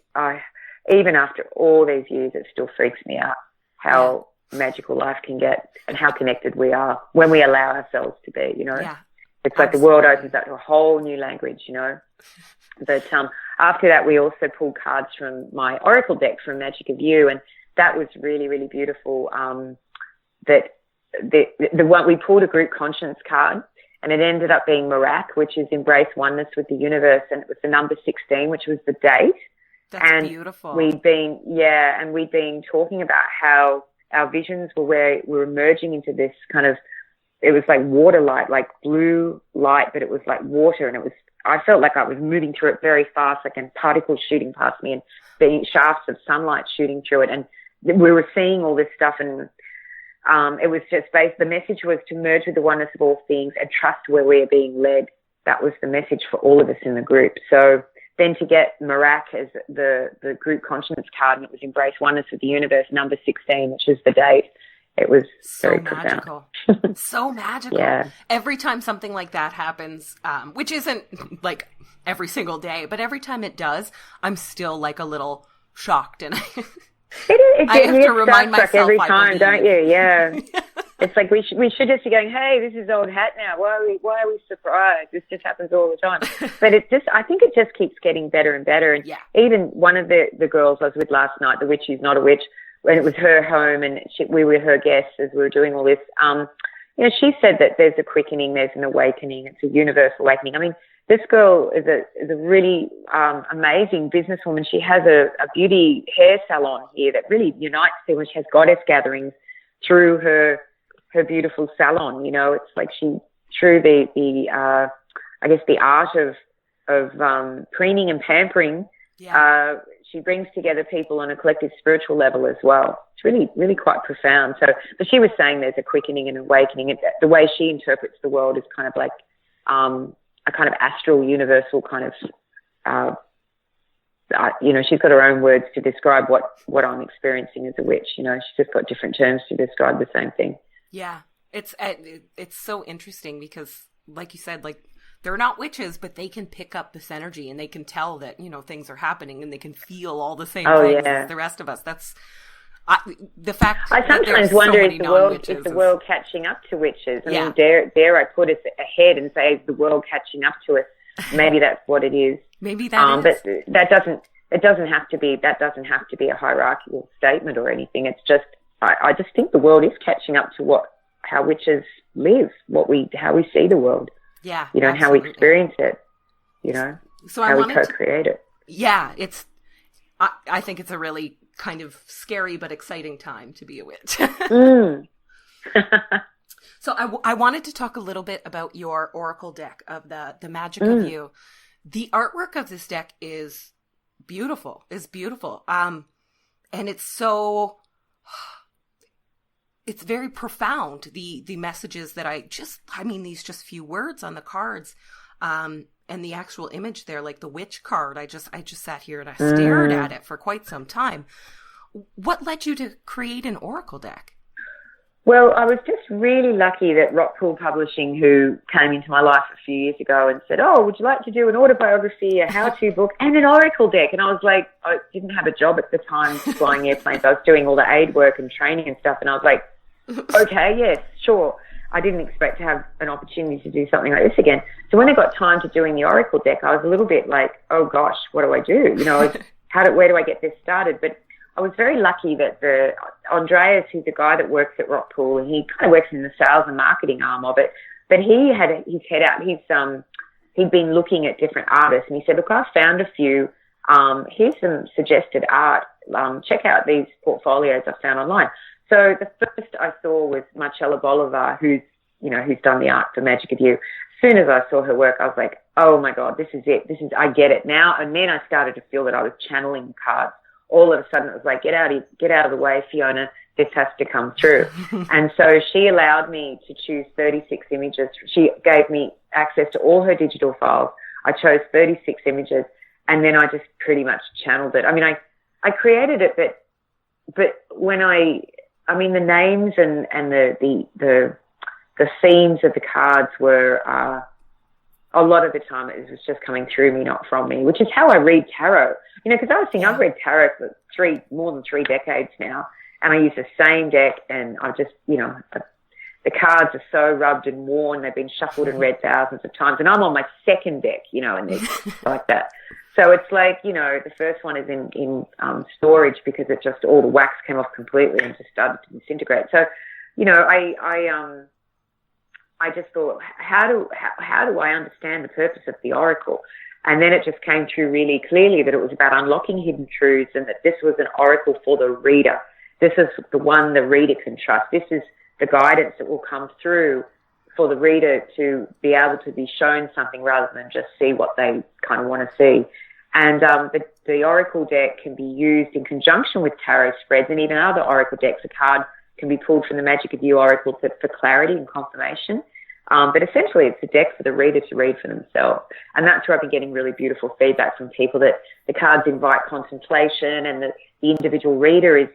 even after all these years, it still freaks me out how magical life can get and how connected we are when we allow ourselves to be, Yeah, it's like the world opens up to a whole new language, But after that, we also pulled cards from my Oracle deck from Magick of You, and that was really, really beautiful. That the one we pulled a group conscience card, and it ended up being Marvellous, which is embrace oneness with the universe, and it was the number 16, which was the date. That's beautiful. We'd been talking about how our visions were merging into this kind of, it was like water light, like blue light, but it was like water, and I felt like I was moving through it very fast, like, and particles shooting past me and the shafts of sunlight shooting through it, and we were seeing all this stuff, and it was just the message was to merge with the oneness of all things and trust where we are being led. That was the message for all of us in the group. So then to get Marvellous as the group conscience card, and it was embrace oneness with the universe, number 16, which is the date. It was very magical. So magical. Yeah. Every time something like that happens, which isn't like every single day, but every time it does, I'm still like a little shocked, and I have to remind myself every time, don't you? Yeah. It's like we should just be going, hey, this is old hat now. Why are we surprised? This just happens all the time. But I think it just keeps getting better and better. And even one of the girls I was with last night, the witch who's not a witch, when it was her home and we were her guests as we were doing all this, she said that there's a quickening, there's an awakening. It's a universal awakening. I mean, this girl is a really amazing businesswoman. She has a beauty hair salon here that really unites people. She has goddess gatherings through her beautiful salon. It's like through the art of preening and pampering. Yeah. She brings together people on a collective spiritual level as well. It's really, really quite profound. So, but she was saying there's a quickening and awakening. The way she interprets the world is kind of like a kind of astral, universal kind of, she's got her own words to describe what I'm experiencing as a witch. She's just got different terms to describe the same thing. Yeah, it's so interesting because, like you said, like, they're not witches, but they can pick up this energy and they can tell that, things are happening and they can feel all the same things as the rest of us. That's the fact. I sometimes wonder if the world catching up to witches. I mean, dare I put us ahead and say, is the world catching up to us? Maybe that's what it is. Maybe that is. But it doesn't have to be a hierarchical statement or anything. It's just, I just think the world is catching up to how witches live, how we see the world. Yeah, and how we experience it, so how we co-create it. Yeah, I think it's a really kind of scary but exciting time to be a witch. So I wanted to talk a little bit about your Oracle deck of the Magick of You. The artwork of this deck is beautiful. And it's very profound, the messages that these just few words on the cards, and the actual image there, like the witch card. I just sat here and I stared at it for quite some time. What led you to create an Oracle deck? Well, I was just really lucky that Rockpool Publishing, who came into my life a few years ago and said, oh, would you like to do an autobiography, a how-to book, and an Oracle deck? And I was like, I didn't have a job at the time flying airplanes. I was doing all the aid work and training and stuff, and I was like, okay, yes, sure. I didn't expect to have an opportunity to do something like this again. So when I got time to doing the Oracle deck, I was a little bit like, oh gosh, what do I do? Where do I get this started? But I was very lucky that Andreas, who's a guy that works at Rockpool, and he kind of works in the sales and marketing arm of it, but he had his head out. He'd been looking at different artists, and he said, look, I found a few. Here's some suggested art. Check out these portfolios I found online. So the first I saw was Marcela Bolivar, who's done the art for Magick of You. As soon as I saw her work, I was like, oh my God, this is it. I get it now. And then I started to feel that I was channeling cards. All of a sudden it was like, get out of the way, Fiona. This has to come through. And so she allowed me to choose 36 images. She gave me access to all her digital files. I chose 36 images, and then I just pretty much channeled it. I mean, I created it, but when the names and the themes of the cards were, a lot of the time it was just coming through me, not from me, which is how I read tarot. You know, because I was thinking, I've read tarot for more than 3 decades now, and I use the same deck, and I just, you know, the cards are so rubbed and worn. They've been shuffled and read thousands of times, and I'm on my second deck, you know, and it's like that. So it's like, you know, the first one is in storage because it just, all the wax came off completely and just started to disintegrate. So, you know, I just thought, how do I understand the purpose of the oracle? And then it just came through really clearly that it was about unlocking hidden truths, and that this was an oracle for the reader. This is the one the reader can trust. This is the guidance that will come through for the reader to be able to be shown something rather than just see what they kind of want to see. And the oracle deck can be used in conjunction with tarot spreads and even other oracle decks. A card can be pulled from the Magick of You Oracle for clarity and confirmation. But essentially it's a deck for the reader to read for themselves. And that's where I've been getting really beautiful feedback from people, that the cards invite contemplation, and the individual reader is,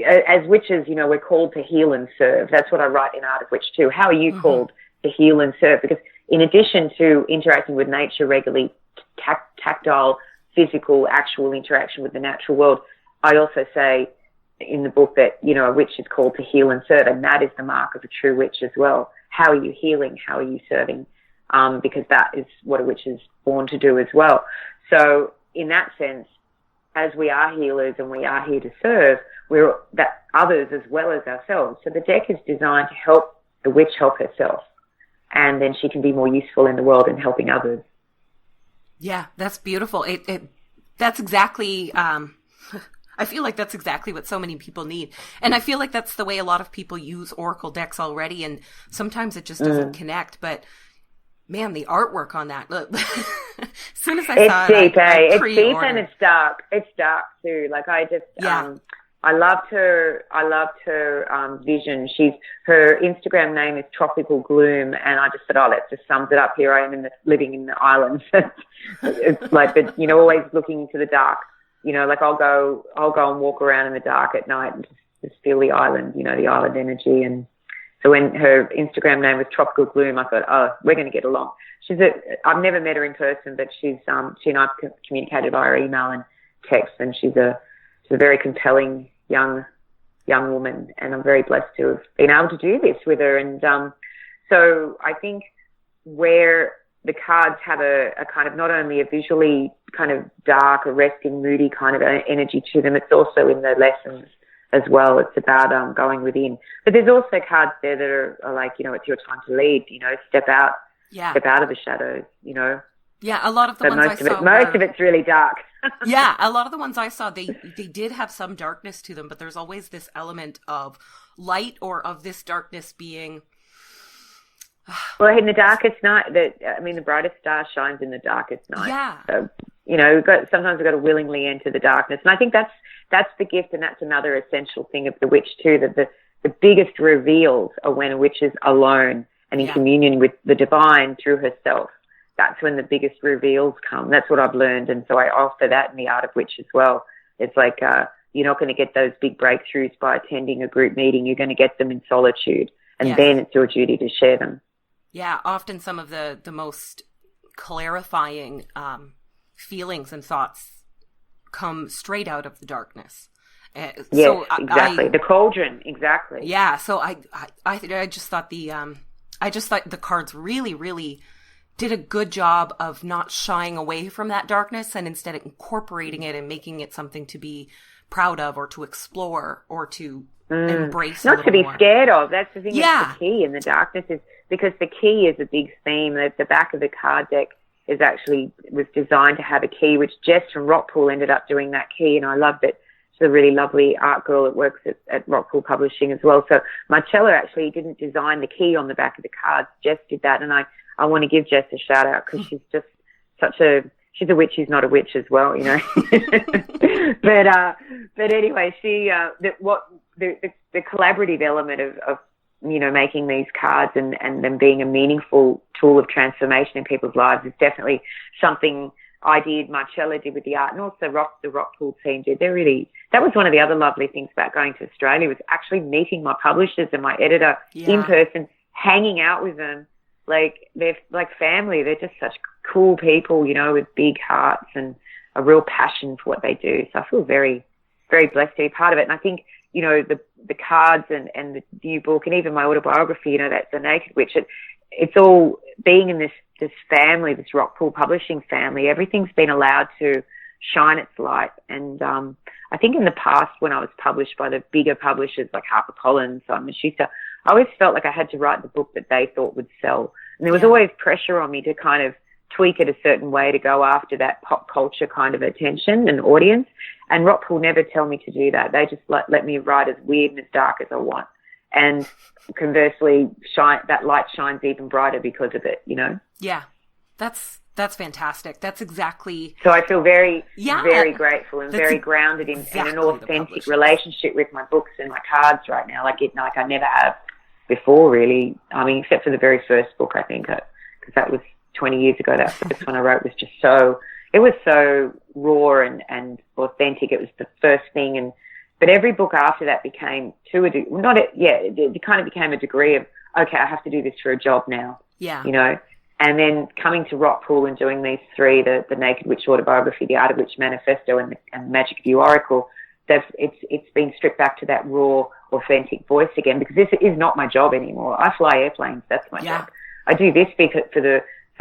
as witches, you know, we're called to heal and serve. That's what I write in Art of Witch too. How are you called to heal and serve? Because in addition to interacting with nature regularly, tactile, physical, actual interaction with the natural world, I also say in the book that, you know, a witch is called to heal and serve, and that is the mark of a true witch as well. How are you healing? How are you serving? Because that is what a witch is born to do as well. So in that sense, as we are healers and we are here to serve, we're that others as well as ourselves. So the deck is designed to help the witch help herself, and then she can be more useful in the world and helping others. Yeah, that's beautiful. That's exactly, I feel like that's exactly what so many people need. And I feel like that's the way a lot of people use oracle decks already, and sometimes it just doesn't connect. But man, the artwork on that, look, as soon as I saw it, it's deep and it's dark. It's dark too. Like I just, I loved her vision. Her Instagram name is Tropical Gloom, and I just thought, oh, that just sums it up. Here I am living in the islands. It's like, but you know, always looking into the dark. You know, like I'll go and walk around in the dark at night and just feel the island. You know, the island energy. And so when her Instagram name was Tropical Gloom, I thought, oh, we're going to get along. I've never met her in person, but she and I've communicated via email and text, and she's a very compelling young woman, and I'm very blessed to have been able to do this with her. And so I think where the cards have a kind of not only a visually kind of dark, arresting, moody kind of energy to them, it's also in the lessons as well. It's about going within. But there's also cards there that are like, you know, it's your time to lead, you know, step out of the shadows, you know. Yeah, a lot of the ones I saw. Most of it's really dark. Yeah, a lot of the ones I saw, they did have some darkness to them, but there's always this element of light or of this darkness being... Well, in the darkest night, the brightest star shines in the darkest night. Yeah. So, you know, sometimes we've got to willingly enter the darkness. And I think that's the gift, and that's another essential thing of the witch too, that the biggest reveals are when a witch is alone and in communion with the divine through herself. That's when the biggest reveals come. That's what I've learned. And so I offer that in the Art of Witch as well. It's like you're not going to get those big breakthroughs by attending a group meeting. You're going to get them in solitude. And then it's your duty to share them. Yeah, often some of the most clarifying feelings and thoughts come straight out of the darkness. Yes, so exactly. The Cauldron, exactly. Yeah, so I just thought the cards really, really did a good job of not shying away from that darkness, and instead incorporating it and making it something to be proud of, or to explore, or to embrace. Not to be more. Scared of. That's the thing. That's the key in the darkness, is because the key is a big theme. The back of the card deck was designed to have a key, which Jess from Rockpool ended up doing that key, and I loved it. She's a really lovely art girl that works at Rockpool Publishing as well. So Marcela actually didn't design the key on the back of the cards. Jess did that, and I want to give Jess a shout out, because she's just she's a witch who's not a witch as well, you know. But anyway, the collaborative element of making these cards and them being a meaningful tool of transformation in people's lives is definitely something I did, Marcela did with the art, and also the rock pool team did. That was one of the other lovely things about going to Australia, was actually meeting my publishers and my editor in person, hanging out with them. Like, they're like family. They're just such cool people, with big hearts and a real passion for what they do. So I feel very, very blessed to be part of it. And I think, the cards and the new book, and even my autobiography, that's The Naked Witch, it's all being in this family, this rock pool publishing family. Everything's been allowed to shine its light. And I think in the past, when I was published by the bigger publishers like HarperCollins, Simon & Schuster, I always felt like I had to write the book that they thought would sell. And there was always pressure on me to kind of tweak it a certain way to go after that pop culture kind of attention and audience. And Rock will never tell me to do that. They just let me write as weird and as dark as I want. And conversely, that light shines even brighter because of it, Yeah, that's fantastic. That's exactly. So I feel very, very grateful and very grounded in an authentic relationship with my books and my cards right now. Like I never have before, really. I mean, except for the very first book, I think, because that was 20 years ago. That first one I wrote was just it was so raw and authentic. It was the first thing. But every book after that became it kind of became a degree of, okay, I have to do this for a job now. Yeah. And then coming to Rock Pool and doing these three, the Naked Witch autobiography, the Art of Witch manifesto, and Magick of You Oracle, it's been stripped back to that raw, authentic voice again, because this is not my job anymore. I fly airplanes. That's my job. I do this because for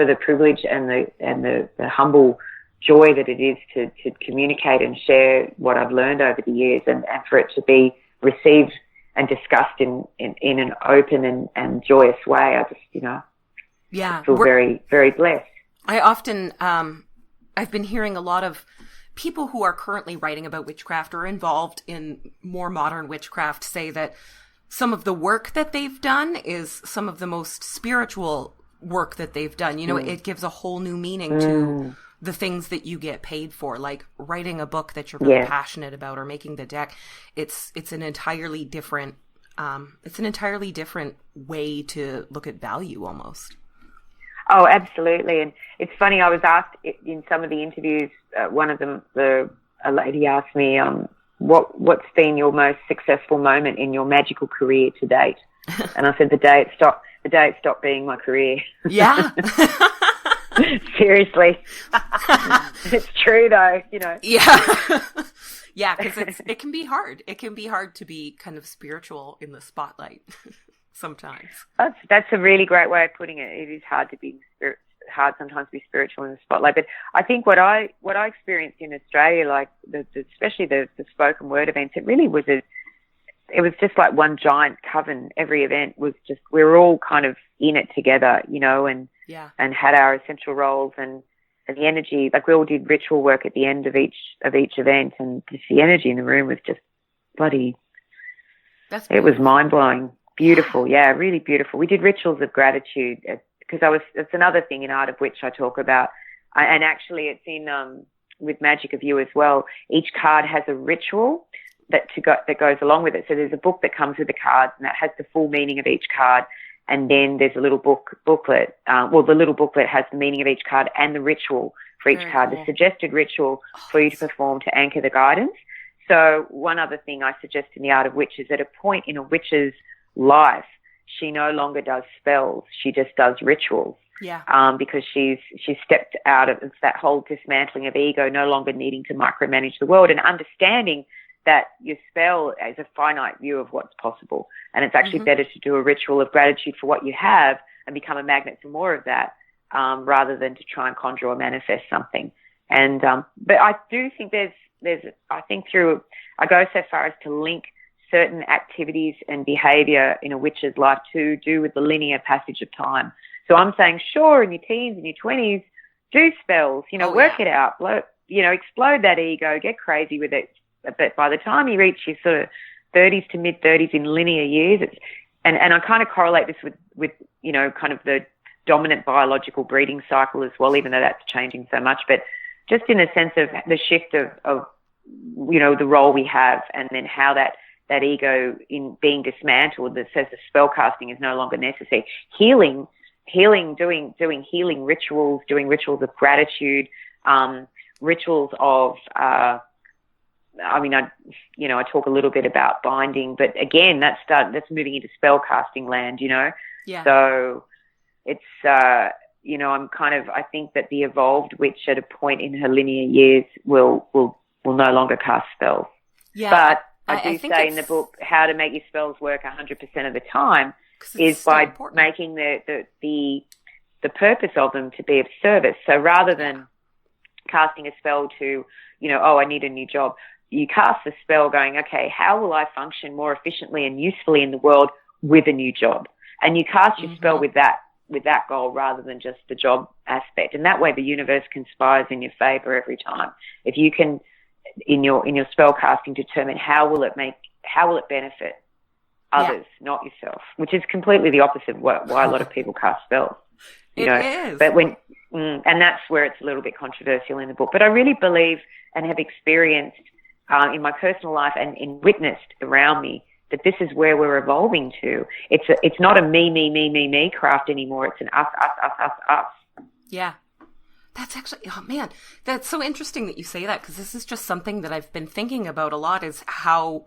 the privilege and the humble joy that it is to communicate and share what I've learned over the years, and for it to be received and discussed in an open and joyous way. I just, feel very, very blessed. I often, I've been hearing a lot of people who are currently writing about witchcraft or involved in more modern witchcraft say that some of the work that they've done is some of the most spiritual work that they've done. It gives a whole new meaning to the things that you get paid for, like writing a book that you're really passionate about, or making the deck. It's an entirely different way to look at value almost. Oh, absolutely. And it's funny, I was asked in some of the interviews, one of them, a lady asked me, what's been your most successful moment in your magical career to date? And I said, the day it stopped being my career. Yeah. Seriously. It's true though, Yeah. Yeah, because it can be hard. It can be hard to be kind of spiritual in the spotlight sometimes. That's a really great way of putting it. It is hard sometimes to be spiritual in the spotlight. But I think what I experienced in Australia, like especially the spoken word events, it really was it was just like one giant coven. Every event was just, we were all kind of in it together, and had our essential roles and the energy. Like, we all did ritual work at the end of each event, and just the energy in the room was just bloody. It was mind blowing, beautiful, really beautiful. We did rituals of gratitude because it's another thing in Art of Witch I talk about, and actually it's in with Magick of You as well. Each card has a ritual that goes along with it. So there's a book that comes with the cards, and that has the full meaning of each card. And then there's a little booklet. The little booklet has the meaning of each card and the ritual for each card, the suggested ritual for you to perform to anchor the guidance. So one other thing I suggest in the Art of Witch is, at a point in a witch's life, she no longer does spells. She just does rituals. Yeah. Because she's stepped out of, it's that whole dismantling of ego, no longer needing to micromanage the world, and understanding that your spell is a finite view of what's possible. And it's actually better to do a ritual of gratitude for what you have and become a magnet for more of that, rather than to try and conjure or manifest something. And but I do think I go so far as to link certain activities and behavior in a witch's life to do with the linear passage of time. So I'm saying, sure, in your teens and your 20s, do spells, work it out, explode that ego, get crazy with it. But by the time you reach your sort of 30s to mid-30s in linear years, and I kind of correlate this with kind of the dominant biological breeding cycle as well, even though that's changing so much, but just in a sense of the shift of the role we have, and then how that that ego in being dismantled, that says the spell casting is no longer necessary. Healing, doing healing rituals, doing rituals of gratitude, rituals of, I talk a little bit about binding, but again, that's moving into spell casting land, Yeah. So it's, I think that the evolved witch at a point in her linear years will no longer cast spells. Yeah. But I do think say in the book how to make your spells work 100% of the time is by making the purpose of them to be of service. So rather than casting a spell to, I need a new job, you cast the spell going, okay, how will I function more efficiently and usefully in the world with a new job? And you cast your spell with that goal rather than just the job aspect. And that way the universe conspires in your favor every time. If you can, in your spell casting, determine how will it benefit others, not yourself, which is completely the opposite of why a lot of people cast spells. It is. But and that's where it's a little bit controversial in the book. But I really believe and have experienced in my personal life and witnessed around me that this is where we're evolving to. It's not a me craft anymore. It's an us. Yeah. That's actually, oh man, that's so interesting that you say that, because this is just something that I've been thinking about a lot, is how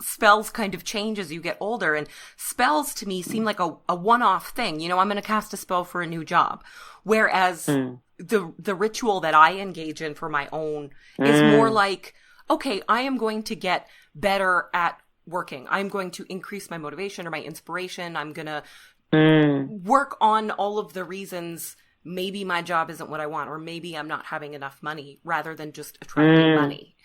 spells kind of change as you get older. And spells to me seem like a one-off thing. I'm going to cast a spell for a new job. Whereas the ritual that I engage in for my own is more like, okay, I am going to get better at working. I'm going to increase my motivation or my inspiration. I'm going to work on all of the reasons maybe my job isn't what I want, or maybe I'm not having enough money, rather than just attracting money.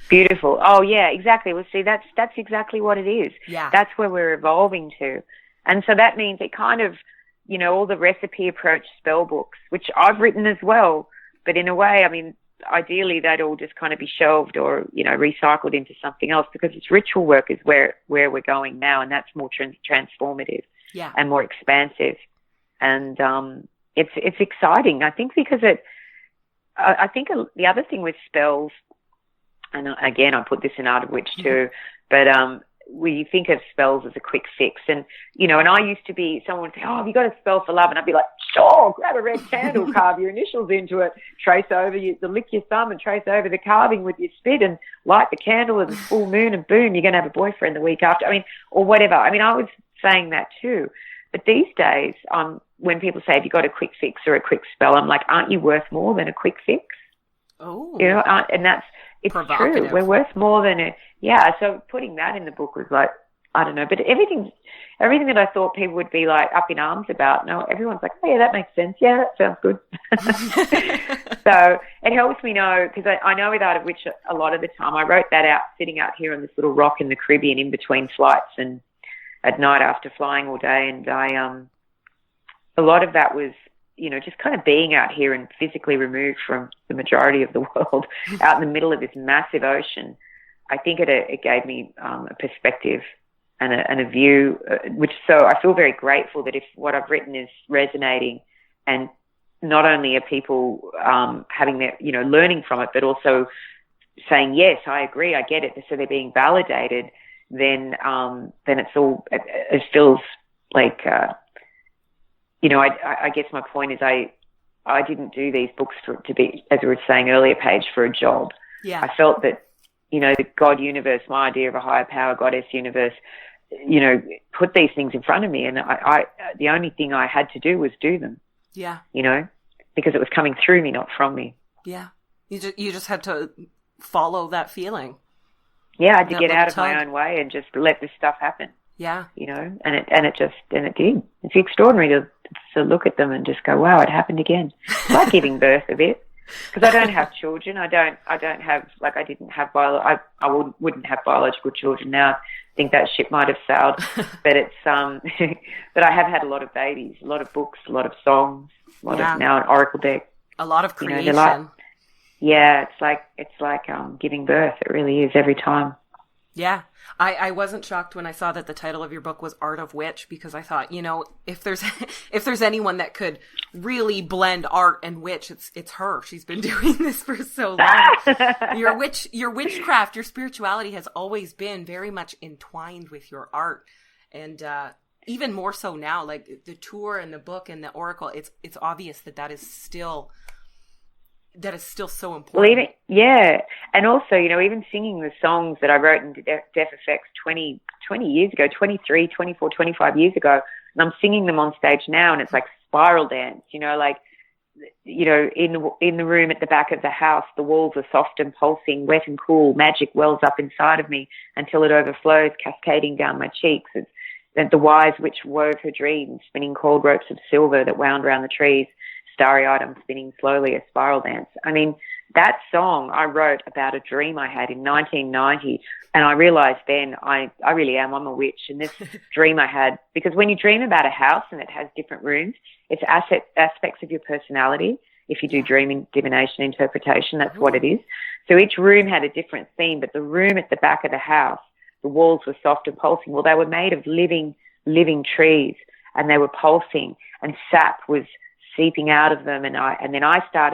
Beautiful. Oh yeah, exactly. Well, see, that's exactly what it is. Yeah. That's where we're evolving to. And so that means it kind of, all the recipe approach spell books, which I've written as well, but in a way, ideally they'd all just kind of be shelved or, recycled into something else, because it's ritual work is where we're going now, and that's more transformative and more expansive. And it's exciting, I think, because I think the other thing with spells, and again, I put this in Art of Witch too, but we think of spells as a quick fix. And, and I used to be, someone would say, oh, have you got a spell for love? And I'd be like, sure, grab a red candle, carve your initials into it, lick your thumb and trace over the carving with your spit and light the candle at the full moon, and boom, you're going to have a boyfriend the week after. Or whatever. I was saying that too. But these days, when people say, have you got a quick fix or a quick spell, I'm like, aren't you worth more than a quick fix? Oh. And it's true. We're worth more than so putting that in the book was like, I don't know, but everything that I thought people would be like up in arms about, no, everyone's like, oh yeah, that makes sense. Yeah, that sounds good. So it helps me know, because I know with Art of Witch a lot of the time, I wrote that out sitting out here on this little rock in the Caribbean in between flights and at night after flying all day. And a lot of that was, just kind of being out here and physically removed from the majority of the world, out in the middle of this massive ocean. I think it gave me a perspective and a view, so I feel very grateful that if what I've written is resonating, and not only are people having their, learning from it, but also saying, yes, I agree, I get it, so they're being validated, then it's all, it feels like, I guess my point is I didn't do these books to be, as we were saying earlier, Paige, for a job. Yeah. I felt that, the God universe, my idea of a higher power, goddess universe, put these things in front of me, and I the only thing I had to do was do them. Yeah. Because it was coming through me, not from me. Yeah. You just had to follow that feeling. Yeah, I had to get out of my own way and just let this stuff happen. Yeah. And it did. It's extraordinary to look at them and just go, wow, it happened again. It's like giving birth a bit, because I don't have children. I don't have, I didn't have I wouldn't have biological children now. I think that ship might have sailed, but it's but I have had a lot of babies, a lot of books, a lot of songs, a lot of now an oracle deck, a lot of creation. It's like giving birth. It really is every time. Yeah. I wasn't shocked when I saw that the title of your book was Art of Witch, because I thought, if there's if there's anyone that could really blend art and witch, it's her. She's been doing this for so long. Your witchcraft, your spirituality has always been very much entwined with your art. And even more so now, like the tour and the book and the oracle, it's obvious that is still so important. Well, and also, even singing the songs that I wrote in Deaf Effects 20 years ago, 23, 24, 25 years ago, and I'm singing them on stage now, and it's like spiral dance, in the room at the back of the house, the walls are soft and pulsing, wet and cool, magic wells up inside of me until it overflows, cascading down my cheeks. It's the wise witch wove her dreams, spinning cold ropes of silver that wound round the trees, starry-eyed, I'm spinning slowly, a spiral dance. I mean, that song I wrote about a dream I had in 1990, and I realized then I'm a witch. And this dream I had, because when you dream about a house and it has different rooms, it's aspects of your personality. If you do dreaming, divination, interpretation, that's what it is. So each room had a different theme, but the room at the back of the house, the walls were soft and pulsing. Well, they were made of living trees, and they were pulsing, and sap was seeping out of them, and then I stood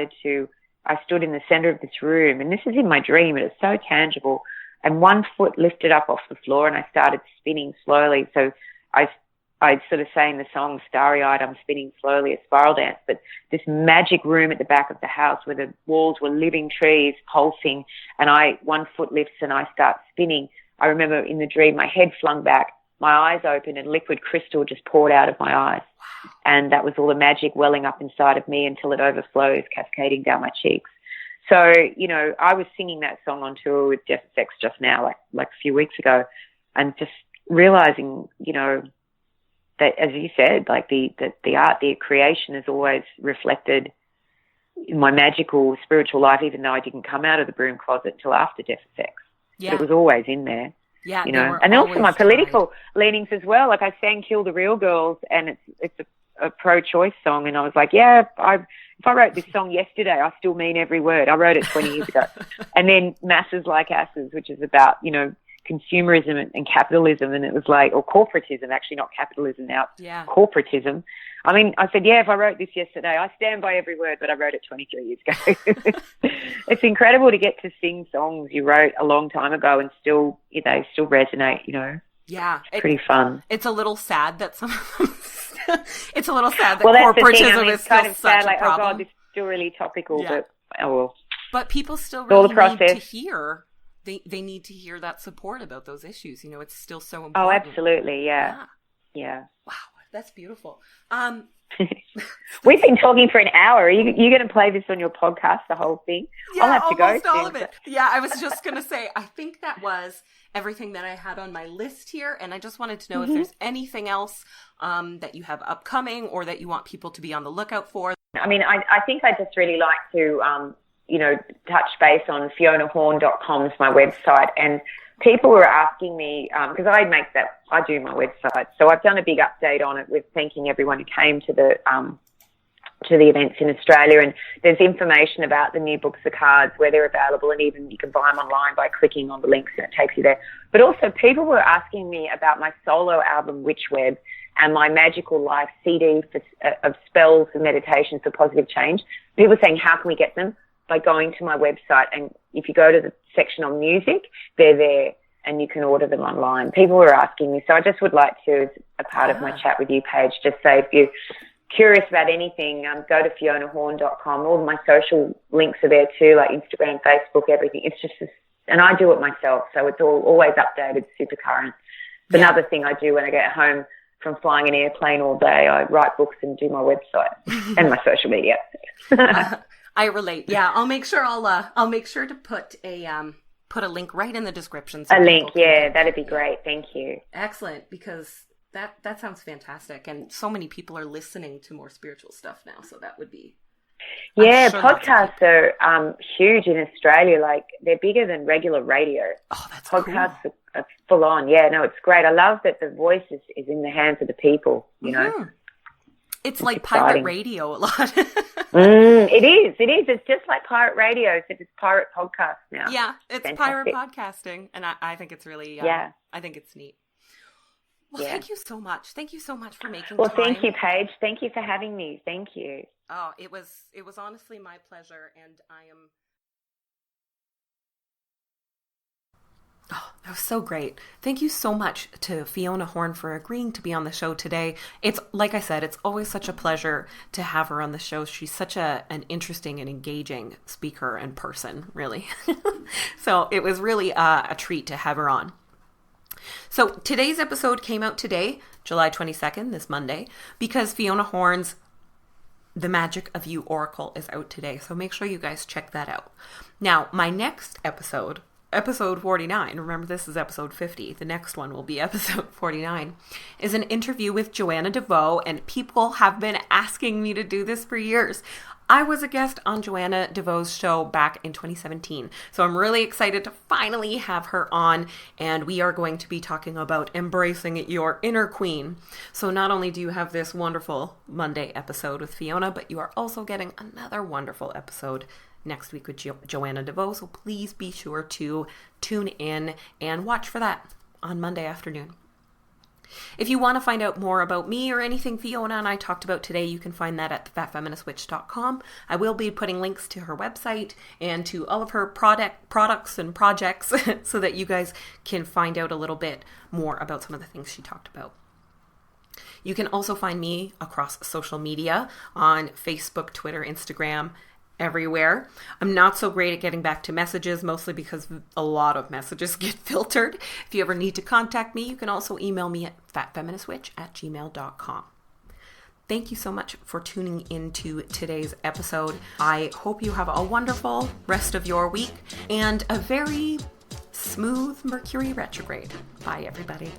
in the center of this room, and this is in my dream, and it's so tangible, and one foot lifted up off the floor, and I started spinning slowly. So I sort of sang the song, starry-eyed, I'm spinning slowly, a spiral dance, but this magic room at the back of the house where the walls were living trees pulsing, and one foot lifts and I start spinning. I remember in the dream my head flung back, my eyes opened, and liquid crystal just poured out of my eyes. And that was all the magic welling up inside of me until it overflows, cascading down my cheeks. So, I was singing that song on tour with Deaf Effects just now, like a few weeks ago, and just realizing, that, as you said, like the art, the creation has always reflected in my magical spiritual life, even though I didn't come out of the broom closet until after Deaf Effects. Yeah. But it was always in there. Yeah, and also my political leanings as well. Like I sang "Kill the Real Girls," and it's a pro-choice song, and I was like, if I wrote this song yesterday, I still mean every word. I wrote it 20 years ago. And then "Masses Like Asses," which is about consumerism and capitalism, and it was like, or corporatism, actually not capitalism now, corporatism. I mean, I said, if I wrote this yesterday, I stand by every word, but I wrote it 23 years ago. It's incredible to get to sing songs you wrote a long time ago and still resonate, Yeah. It's pretty fun. It's a little sad that some of them, it's a little sad that corporatism is still kind of such sad, like, a problem. Oh God, this is still really topical, Yeah. but oh well. But people still really need to hear, they need to hear that support about those issues. It's still so important. Oh, absolutely, yeah. Wow, that's beautiful. We've been talking for an hour. Are you going to play this on your podcast, the whole thing? Yeah, I'll have to almost go all soon. of it. Yeah, I was just going to say, I think that was everything that I had on my list here, and I just wanted to know if there's anything else that you have upcoming or that you want people to be on the lookout for. I mean, I think I just really like to, touch base on FionaHorne.com is my website, and people were asking me, because I do my website, so I've done a big update on it with thanking everyone who came to the events in Australia, and there's information about the new books, the cards, where they're available, and even you can buy them online by clicking on the links and it takes you there. But also people were asking me about my solo album, Witchweb, and my Magical Life CD of spells and meditations for positive change. People saying, how can we get them? By going to my website, and if you go to the section on music, they're there and you can order them online. People were asking me, so I just would like to, as a part of my chat with you page, just say if you're curious about anything, go to FionaHorne.com. All of my social links are there too, like Instagram, Facebook, everything. It's just, and I do it myself, so it's always updated, super current. It's another thing I do when I get home from flying an airplane all day. I write books and do my website and my social media. I relate. Yeah, I'll make sure to put a link right in the description. So a link, that'd be great. Thank you. Excellent, because that sounds fantastic, and so many people are listening to more spiritual stuff now. So that would be. Yeah, sure podcasts are huge in Australia. Like, they're bigger than regular radio. Oh, that's podcasts cool. are full on. Yeah, no, it's great. I love that the voice is in the hands of the people. You know. It's like pirate radio a lot. It is. It's just like pirate radio, except it's pirate podcast now. Yeah, it's fantastic. Pirate podcasting. And I think it's really, I think it's neat. Well, thank you so much. Thank you so much for making time. Thank you, Paige. Thank you for having me. Thank you. Oh, it was honestly my pleasure, and I am... Oh, that was so great. Thank you so much to Fiona Horne for agreeing to be on the show today. It's, like I said, it's always such a pleasure to have her on the show. She's such an interesting and engaging speaker and person, really. So it was really a treat to have her on. So today's episode came out today, July 22nd, this Monday, because Fiona Horne's The Magick of You Oracle is out today. So make sure you guys check that out. Now, my next episode 49, remember this is episode 50, the next one will be episode 49, is an interview with Joanna DeVoe, and people have been asking me to do this for years. I was a guest on Joanna DeVoe's show back in 2017, so I'm really excited to finally have her on, and we are going to be talking about embracing your inner queen. So not only do you have this wonderful Monday episode with Fiona, but you are also getting another wonderful episode next week with Joanna DeVoe, so please be sure to tune in and watch for that on Monday afternoon. If you want to find out more about me or anything Fiona and I talked about today, you can find that at thefatfeministwitch.com. I will be putting links to her website and to all of her products and projects so that you guys can find out a little bit more about some of the things she talked about. You can also find me across social media on Facebook, Twitter, Instagram, everywhere. I'm not so great at getting back to messages, mostly because a lot of messages get filtered. If you ever need to contact me, you can also email me at fatfeministwitch@gmail.com. Thank you so much for tuning into today's episode. I hope you have a wonderful rest of your week and a very smooth Mercury retrograde. Bye, everybody.